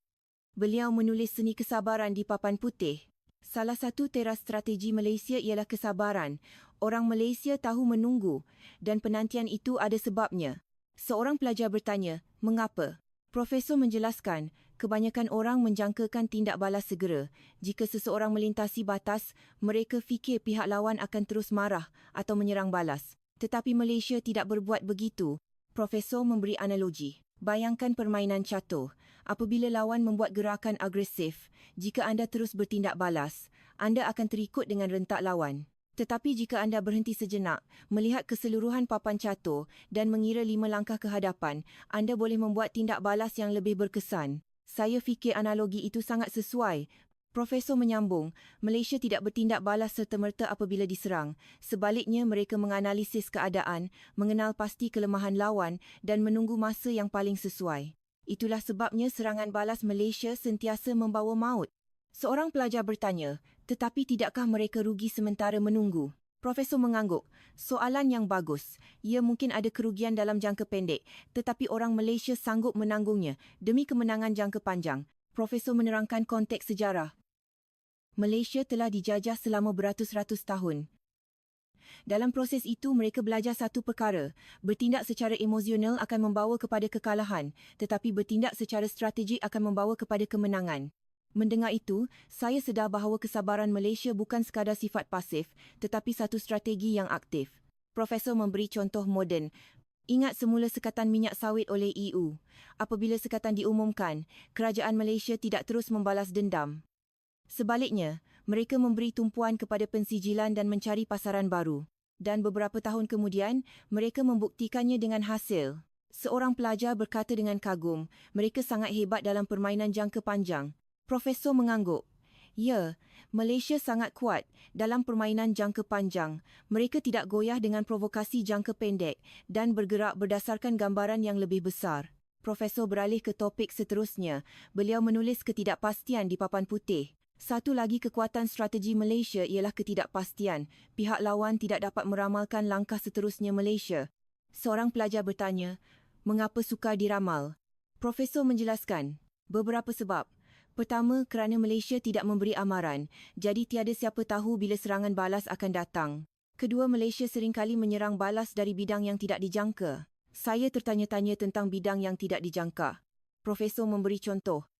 Beliau menulis seni kesabaran di papan putih. Salah satu teras strategi Malaysia ialah kesabaran. Orang Malaysia tahu menunggu dan penantian itu ada sebabnya. Seorang pelajar bertanya, mengapa? Profesor menjelaskan, kebanyakan orang menjangkakan tindak balas segera. Jika seseorang melintasi batas, mereka fikir pihak lawan akan terus marah atau menyerang balas. Tetapi Malaysia tidak berbuat begitu. Profesor memberi analogi. Bayangkan permainan catur. Apabila lawan membuat gerakan agresif, jika anda terus bertindak balas, anda akan terikut dengan rentak lawan. Tetapi jika anda berhenti sejenak, melihat keseluruhan papan catur dan mengira 5 langkah ke hadapan, anda boleh membuat tindak balas yang lebih berkesan. Saya fikir analogi itu sangat sesuai. Profesor menyambung, Malaysia tidak bertindak balas serta-merta apabila diserang. Sebaliknya, mereka menganalisis keadaan, mengenal pasti kelemahan lawan dan menunggu masa yang paling sesuai. Itulah sebabnya serangan balas Malaysia sentiasa membawa maut. Seorang pelajar bertanya, tetapi tidakkah mereka rugi sementara menunggu? Profesor mengangguk. Soalan yang bagus. Ia mungkin ada kerugian dalam jangka pendek, tetapi orang Malaysia sanggup menanggungnya demi kemenangan jangka panjang. Profesor menerangkan konteks sejarah. Malaysia telah dijajah selama beratus-ratus tahun. Dalam proses itu, mereka belajar satu perkara. Bertindak secara emosional akan membawa kepada kekalahan, tetapi bertindak secara strategik akan membawa kepada kemenangan. Mendengar itu, saya sedar bahawa kesabaran Malaysia bukan sekadar sifat pasif, tetapi satu strategi yang aktif. Profesor memberi contoh moden. Ingat semula sekatan minyak sawit oleh EU. Apabila sekatan diumumkan, kerajaan Malaysia tidak terus membalas dendam. Sebaliknya, mereka memberi tumpuan kepada pensijilan dan mencari pasaran baru. Dan beberapa tahun kemudian, mereka membuktikannya dengan hasil. Seorang pelajar berkata dengan kagum, mereka sangat hebat dalam permainan jangka panjang. Profesor mengangguk. Ya, Malaysia sangat kuat dalam permainan jangka panjang. Mereka tidak goyah dengan provokasi jangka pendek dan bergerak berdasarkan gambaran yang lebih besar. Profesor beralih ke topik seterusnya. Beliau menulis ketidakpastian di papan putih. Satu lagi kekuatan strategi Malaysia ialah ketidakpastian. Pihak lawan tidak dapat meramalkan langkah seterusnya Malaysia. Seorang pelajar bertanya, mengapa sukar diramal? Profesor menjelaskan, beberapa sebab. Pertama, kerana Malaysia tidak memberi amaran, jadi tiada siapa tahu bila serangan balas akan datang. Kedua, Malaysia seringkali menyerang balas dari bidang yang tidak dijangka. Saya tertanya-tanya tentang bidang yang tidak dijangka. Profesor memberi contoh.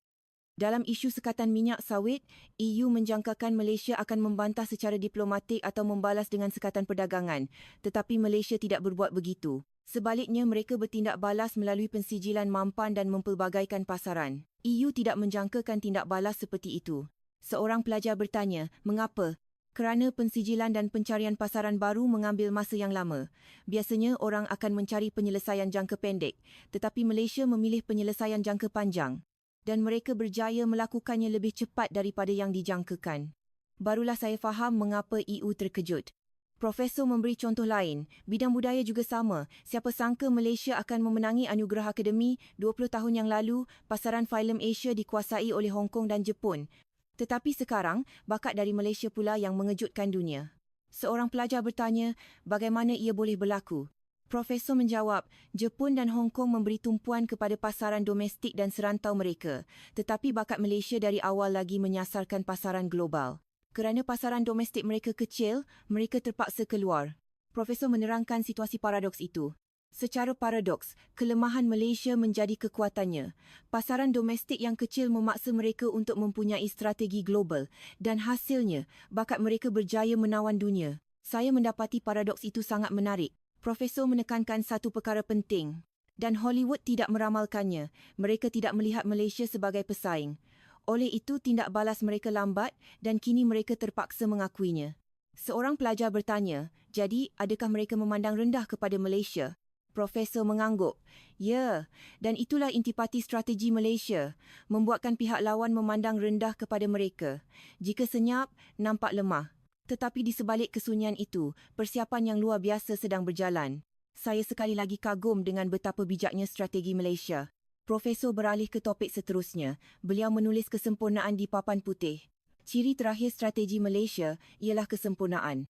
Dalam isu sekatan minyak sawit, EU menjangkakan Malaysia akan membantah secara diplomatik atau membalas dengan sekatan perdagangan, tetapi Malaysia tidak berbuat begitu. Sebaliknya, mereka bertindak balas melalui pensijilan mampan dan mempelbagaikan pasaran. EU tidak menjangkakan tindak balas seperti itu. Seorang pelajar bertanya, mengapa? Kerana pensijilan dan pencarian pasaran baru mengambil masa yang lama. Biasanya, orang akan mencari penyelesaian jangka pendek, tetapi Malaysia memilih penyelesaian jangka panjang. Dan mereka berjaya melakukannya lebih cepat daripada yang dijangkakan. Barulah saya faham mengapa EU terkejut. Profesor memberi contoh lain. Bidang budaya juga sama. Siapa sangka Malaysia akan memenangi anugerah akademi 20 tahun yang lalu, pasaran filem Asia dikuasai oleh Hong Kong dan Jepun. Tetapi sekarang, bakat dari Malaysia pula yang mengejutkan dunia. Seorang pelajar bertanya, bagaimana ia boleh berlaku? Profesor menjawab, Jepun dan Hong Kong memberi tumpuan kepada pasaran domestik dan serantau mereka, tetapi bakat Malaysia dari awal lagi menyasarkan pasaran global. Kerana pasaran domestik mereka kecil, mereka terpaksa keluar. Profesor menerangkan situasi paradoks itu. Secara paradoks, kelemahan Malaysia menjadi kekuatannya. Pasaran domestik yang kecil memaksa mereka untuk mempunyai strategi global dan hasilnya, bakat mereka berjaya menawan dunia. Saya mendapati paradoks itu sangat menarik. Profesor menekankan satu perkara penting. Dan Hollywood tidak meramalkannya. Mereka tidak melihat Malaysia sebagai pesaing. Oleh itu, tindak balas mereka lambat dan kini mereka terpaksa mengakuinya. Seorang pelajar bertanya, jadi adakah mereka memandang rendah kepada Malaysia? Profesor mengangguk. Ya, dan itulah intipati strategi Malaysia, membuatkan pihak lawan memandang rendah kepada mereka. Jika senyap, nampak lemah. Tetapi di sebalik kesunyian itu, persiapan yang luar biasa sedang berjalan. Saya sekali lagi kagum dengan betapa bijaknya strategi Malaysia. Profesor beralih ke topik seterusnya. Beliau menulis kesempurnaan di papan putih. Ciri terakhir strategi Malaysia ialah kesempurnaan.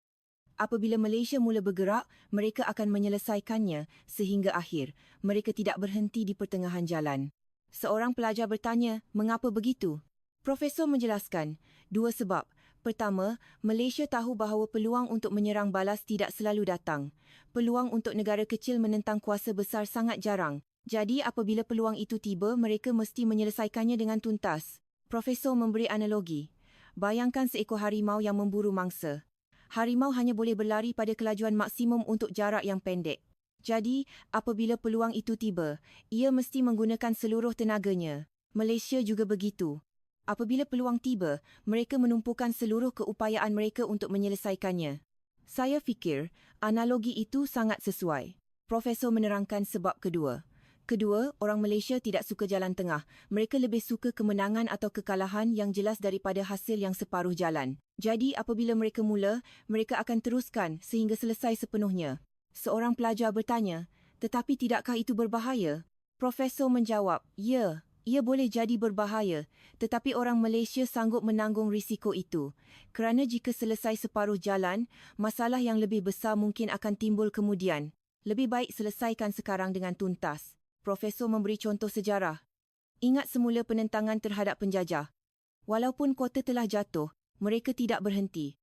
Apabila Malaysia mula bergerak, mereka akan menyelesaikannya sehingga akhir. Mereka tidak berhenti di pertengahan jalan. Seorang pelajar bertanya, mengapa begitu? Profesor menjelaskan, dua sebab. Pertama, Malaysia tahu bahawa peluang untuk menyerang balas tidak selalu datang. Peluang untuk negara kecil menentang kuasa besar sangat jarang. Jadi, apabila peluang itu tiba, mereka mesti menyelesaikannya dengan tuntas. Profesor memberi analogi. Bayangkan seekor harimau yang memburu mangsa. Harimau hanya boleh berlari pada kelajuan maksimum untuk jarak yang pendek. Jadi, apabila peluang itu tiba, ia mesti menggunakan seluruh tenaganya. Malaysia juga begitu. Apabila peluang tiba, mereka menumpukan seluruh keupayaan mereka untuk menyelesaikannya. Saya fikir, analogi itu sangat sesuai. Profesor menerangkan sebab kedua. Kedua, orang Malaysia tidak suka jalan tengah. Mereka lebih suka kemenangan atau kekalahan yang jelas daripada hasil yang separuh jalan. Jadi, apabila mereka mula, mereka akan teruskan sehingga selesai sepenuhnya. Seorang pelajar bertanya, tetapi tidakkah itu berbahaya? Profesor menjawab, ya. Ia boleh jadi berbahaya, tetapi orang Malaysia sanggup menanggung risiko itu. Kerana jika selesai separuh jalan, masalah yang lebih besar mungkin akan timbul kemudian. Lebih baik selesaikan sekarang dengan tuntas. Profesor memberi contoh sejarah. Ingat semula penentangan terhadap penjajah. Walaupun kota telah jatuh, mereka tidak berhenti.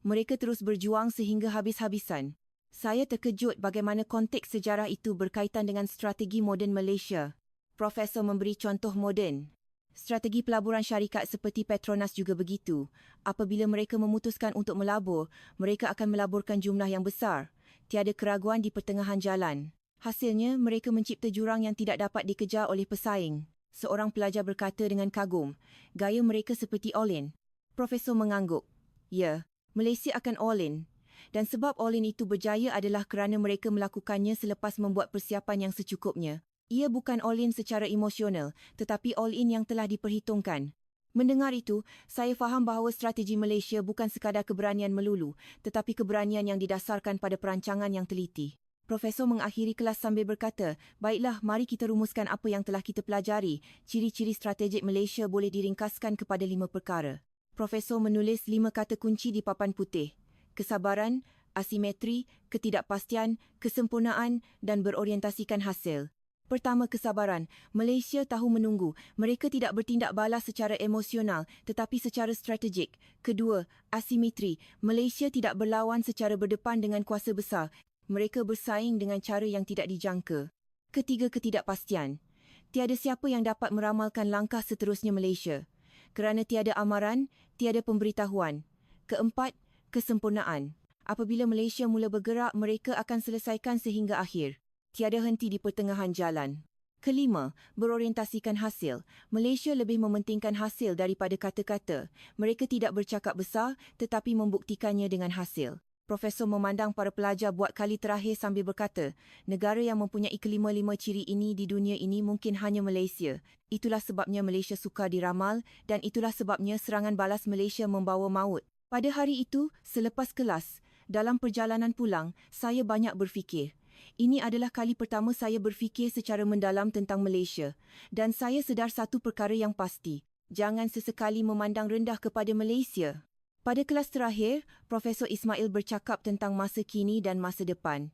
Mereka terus berjuang sehingga habis-habisan. Saya terkejut bagaimana konteks sejarah itu berkaitan dengan strategi moden Malaysia. Profesor memberi contoh moden. Strategi pelaburan syarikat seperti Petronas juga begitu. Apabila mereka memutuskan untuk melabur, mereka akan melaburkan jumlah yang besar. Tiada keraguan di pertengahan jalan. Hasilnya, mereka mencipta jurang yang tidak dapat dikejar oleh pesaing. Seorang pelajar berkata dengan kagum, gaya mereka seperti all-in. Profesor mengangguk. Ya, Malaysia akan all-in. Dan sebab all-in itu berjaya adalah kerana mereka melakukannya selepas membuat persiapan yang secukupnya. Ia bukan all-in secara emosional, tetapi all-in yang telah diperhitungkan. Mendengar itu, saya faham bahawa strategi Malaysia bukan sekadar keberanian melulu, tetapi keberanian yang didasarkan pada perancangan yang teliti. Profesor mengakhiri kelas sambil berkata, baiklah, mari kita rumuskan apa yang telah kita pelajari. Ciri-ciri strategik Malaysia boleh diringkaskan kepada 5 perkara. Profesor menulis 5 kata kunci di papan putih. Kesabaran, asimetri, ketidakpastian, kesempurnaan dan berorientasikan hasil. Pertama, kesabaran. Malaysia tahu menunggu. Mereka tidak bertindak balas secara emosional tetapi secara strategik. Kedua, asimetri. Malaysia tidak berlawan secara berdepan dengan kuasa besar. Mereka bersaing dengan cara yang tidak dijangka. Ketiga, ketidakpastian. Tiada siapa yang dapat meramalkan langkah seterusnya Malaysia. Kerana tiada amaran, tiada pemberitahuan. Keempat, kesempurnaan. Apabila Malaysia mula bergerak, mereka akan selesaikan sehingga akhir. Tiada henti di pertengahan jalan. Kelima, berorientasikan hasil. Malaysia lebih mementingkan hasil daripada kata-kata. Mereka tidak bercakap besar tetapi membuktikannya dengan hasil. Profesor memandang para pelajar buat kali terakhir sambil berkata, negara yang mempunyai kelima-lima ciri ini di dunia ini mungkin hanya Malaysia. Itulah sebabnya Malaysia sukar diramal dan itulah sebabnya serangan balas Malaysia membawa maut. Pada hari itu, selepas kelas, dalam perjalanan pulang, saya banyak berfikir. Ini adalah kali pertama saya berfikir secara mendalam tentang Malaysia. Dan saya sedar satu perkara yang pasti. Jangan sesekali memandang rendah kepada Malaysia. Pada kelas terakhir, Profesor Ismail bercakap tentang masa kini dan masa depan.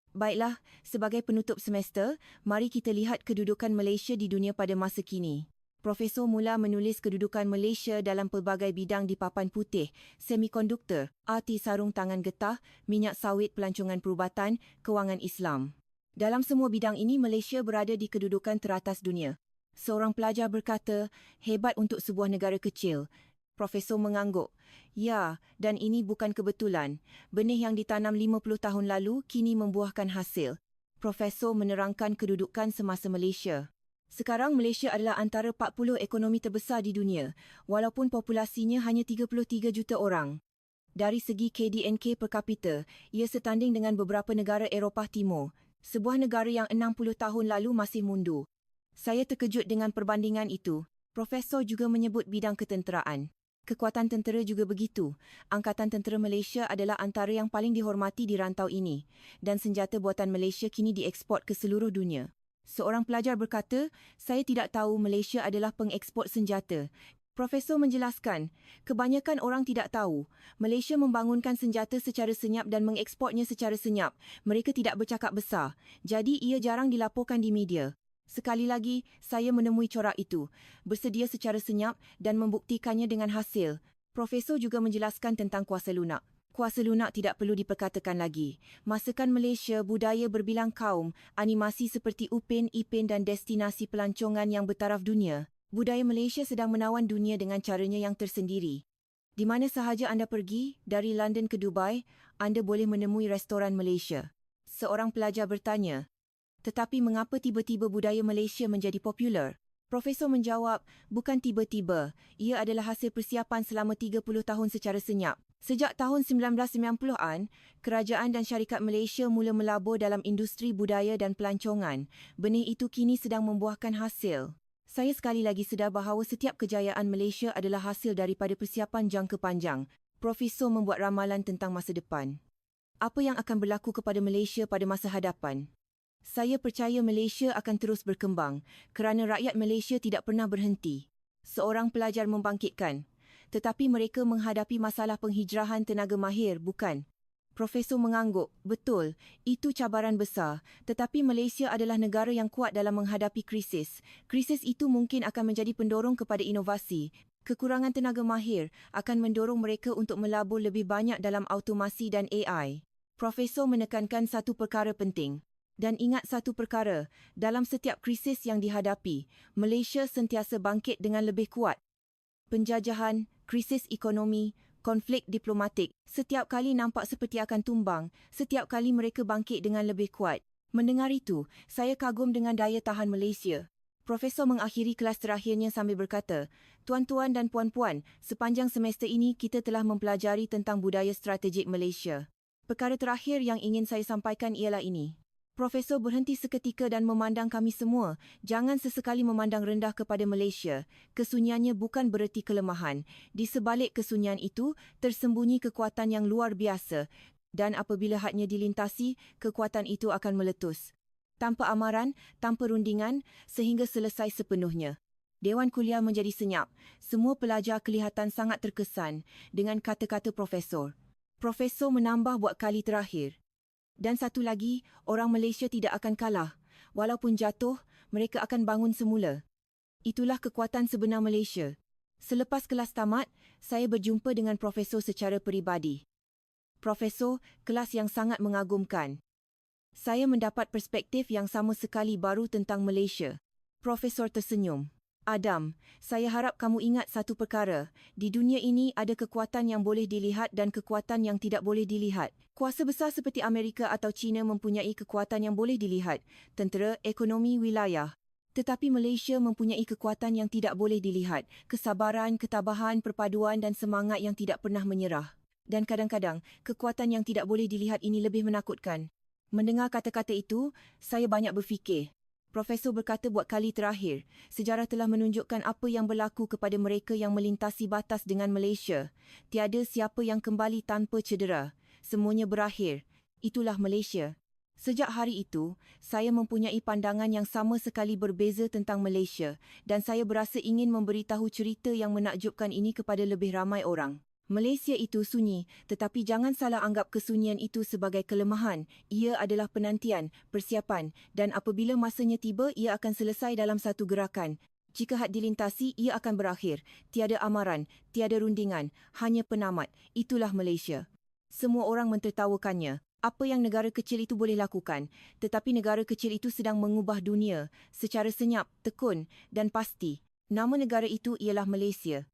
Baiklah, sebagai penutup semester, mari kita lihat kedudukan Malaysia di dunia pada masa kini. Profesor mula menulis kedudukan Malaysia dalam pelbagai bidang di papan putih, semikonduktor, arti sarung tangan getah, minyak sawit, pelancongan perubatan, kewangan Islam. Dalam semua bidang ini, Malaysia berada di kedudukan teratas dunia. Seorang pelajar berkata, hebat untuk sebuah negara kecil. Profesor mengangguk. Ya, dan ini bukan kebetulan. Benih yang ditanam 50 tahun lalu kini membuahkan hasil. Profesor menerangkan kedudukan semasa Malaysia. Sekarang Malaysia adalah antara 40 ekonomi terbesar di dunia, walaupun populasinya hanya 33 juta orang. Dari segi KDNK per kapita, ia setanding dengan beberapa negara Eropah Timur, sebuah negara yang 60 tahun lalu masih mundur. Saya terkejut dengan perbandingan itu. Profesor juga menyebut bidang ketenteraan. Kekuatan tentera juga begitu. Angkatan Tentera Malaysia adalah antara yang paling dihormati di rantau ini dan senjata buatan Malaysia kini dieksport ke seluruh dunia. Seorang pelajar berkata, saya tidak tahu Malaysia adalah pengeksport senjata. Profesor menjelaskan, kebanyakan orang tidak tahu. Malaysia membangunkan senjata secara senyap dan mengeksportnya secara senyap. Mereka tidak bercakap besar. Jadi ia jarang dilaporkan di media. Sekali lagi, saya menemui corak itu, bersedia secara senyap dan membuktikannya dengan hasil. Profesor juga menjelaskan tentang kuasa lunak. Kuasa lunak tidak perlu diperkatakan lagi. Masakan Malaysia, budaya berbilang kaum, animasi seperti Upin Ipin dan destinasi pelancongan yang bertaraf dunia. Budaya Malaysia sedang menawan dunia dengan caranya yang tersendiri. Di mana sahaja anda pergi, dari London ke Dubai, anda boleh menemui restoran Malaysia. Seorang pelajar bertanya, tetapi mengapa tiba-tiba budaya Malaysia menjadi popular? Profesor menjawab, bukan tiba-tiba. Ia adalah hasil persiapan selama 30 tahun secara senyap. Sejak tahun 1990-an, kerajaan dan syarikat Malaysia mula melabur dalam industri budaya dan pelancongan. Benih itu kini sedang membuahkan hasil. Saya sekali lagi sedar bahawa setiap kejayaan Malaysia adalah hasil daripada persiapan jangka panjang. Profesor membuat ramalan tentang masa depan. Apa yang akan berlaku kepada Malaysia pada masa hadapan? Saya percaya Malaysia akan terus berkembang kerana rakyat Malaysia tidak pernah berhenti. Seorang pelajar membangkitkan. Tetapi mereka menghadapi masalah penghijrahan tenaga mahir, bukan? Profesor mengangguk. Betul, itu cabaran besar. Tetapi Malaysia adalah negara yang kuat dalam menghadapi krisis. Krisis itu mungkin akan menjadi pendorong kepada inovasi. Kekurangan tenaga mahir akan mendorong mereka untuk melabur lebih banyak dalam automasi dan AI. Profesor menekankan satu perkara penting. Dan ingat satu perkara, dalam setiap krisis yang dihadapi, Malaysia sentiasa bangkit dengan lebih kuat. Penjajahan, krisis ekonomi, konflik diplomatik, setiap kali nampak seperti akan tumbang, setiap kali mereka bangkit dengan lebih kuat. Mendengar itu, saya kagum dengan daya tahan Malaysia. Profesor mengakhiri kelas terakhirnya sambil berkata, tuan-tuan dan puan-puan, sepanjang semester ini kita telah mempelajari tentang budaya strategik Malaysia. Perkara terakhir yang ingin saya sampaikan ialah ini. Profesor berhenti seketika dan memandang kami semua. Jangan sesekali memandang rendah kepada Malaysia. Kesunyiannya bukan bererti kelemahan. Di sebalik kesunyian itu, tersembunyi kekuatan yang luar biasa. Dan apabila hadnya dilintasi, kekuatan itu akan meletus. Tanpa amaran, tanpa rundingan, sehingga selesai sepenuhnya. Dewan kuliah menjadi senyap. Semua pelajar kelihatan sangat terkesan dengan kata-kata profesor. Profesor menambah buat kali terakhir. Dan satu lagi, orang Malaysia tidak akan kalah. Walaupun jatuh, mereka akan bangun semula. Itulah kekuatan sebenar Malaysia. Selepas kelas tamat, saya berjumpa dengan profesor secara peribadi. Profesor, kelas yang sangat mengagumkan. Saya mendapat perspektif yang sama sekali baru tentang Malaysia. Profesor tersenyum. Adam, saya harap kamu ingat satu perkara. Di dunia ini ada kekuatan yang boleh dilihat dan kekuatan yang tidak boleh dilihat. Kuasa besar seperti Amerika atau China mempunyai kekuatan yang boleh dilihat, tentera, ekonomi, wilayah. Tetapi Malaysia mempunyai kekuatan yang tidak boleh dilihat, kesabaran, ketabahan, perpaduan dan semangat yang tidak pernah menyerah. Dan kadang-kadang, kekuatan yang tidak boleh dilihat ini lebih menakutkan. Mendengar kata-kata itu, saya banyak berfikir. Profesor berkata buat kali terakhir, sejarah telah menunjukkan apa yang berlaku kepada mereka yang melintasi batas dengan Malaysia. Tiada siapa yang kembali tanpa cedera. Semuanya berakhir. Itulah Malaysia. Sejak hari itu, saya mempunyai pandangan yang sama sekali berbeza tentang Malaysia dan saya berasa ingin memberitahu cerita yang menakjubkan ini kepada lebih ramai orang. Malaysia itu sunyi, tetapi jangan salah anggap kesunyian itu sebagai kelemahan. Ia adalah penantian, persiapan dan apabila masanya tiba, ia akan selesai dalam satu gerakan. Jika had dilintasi, ia akan berakhir. Tiada amaran, tiada rundingan, hanya penamat. Itulah Malaysia. Semua orang mentertawakannya. Apa yang negara kecil itu boleh lakukan? Tetapi negara kecil itu sedang mengubah dunia secara senyap, tekun dan pasti. Nama negara itu ialah Malaysia.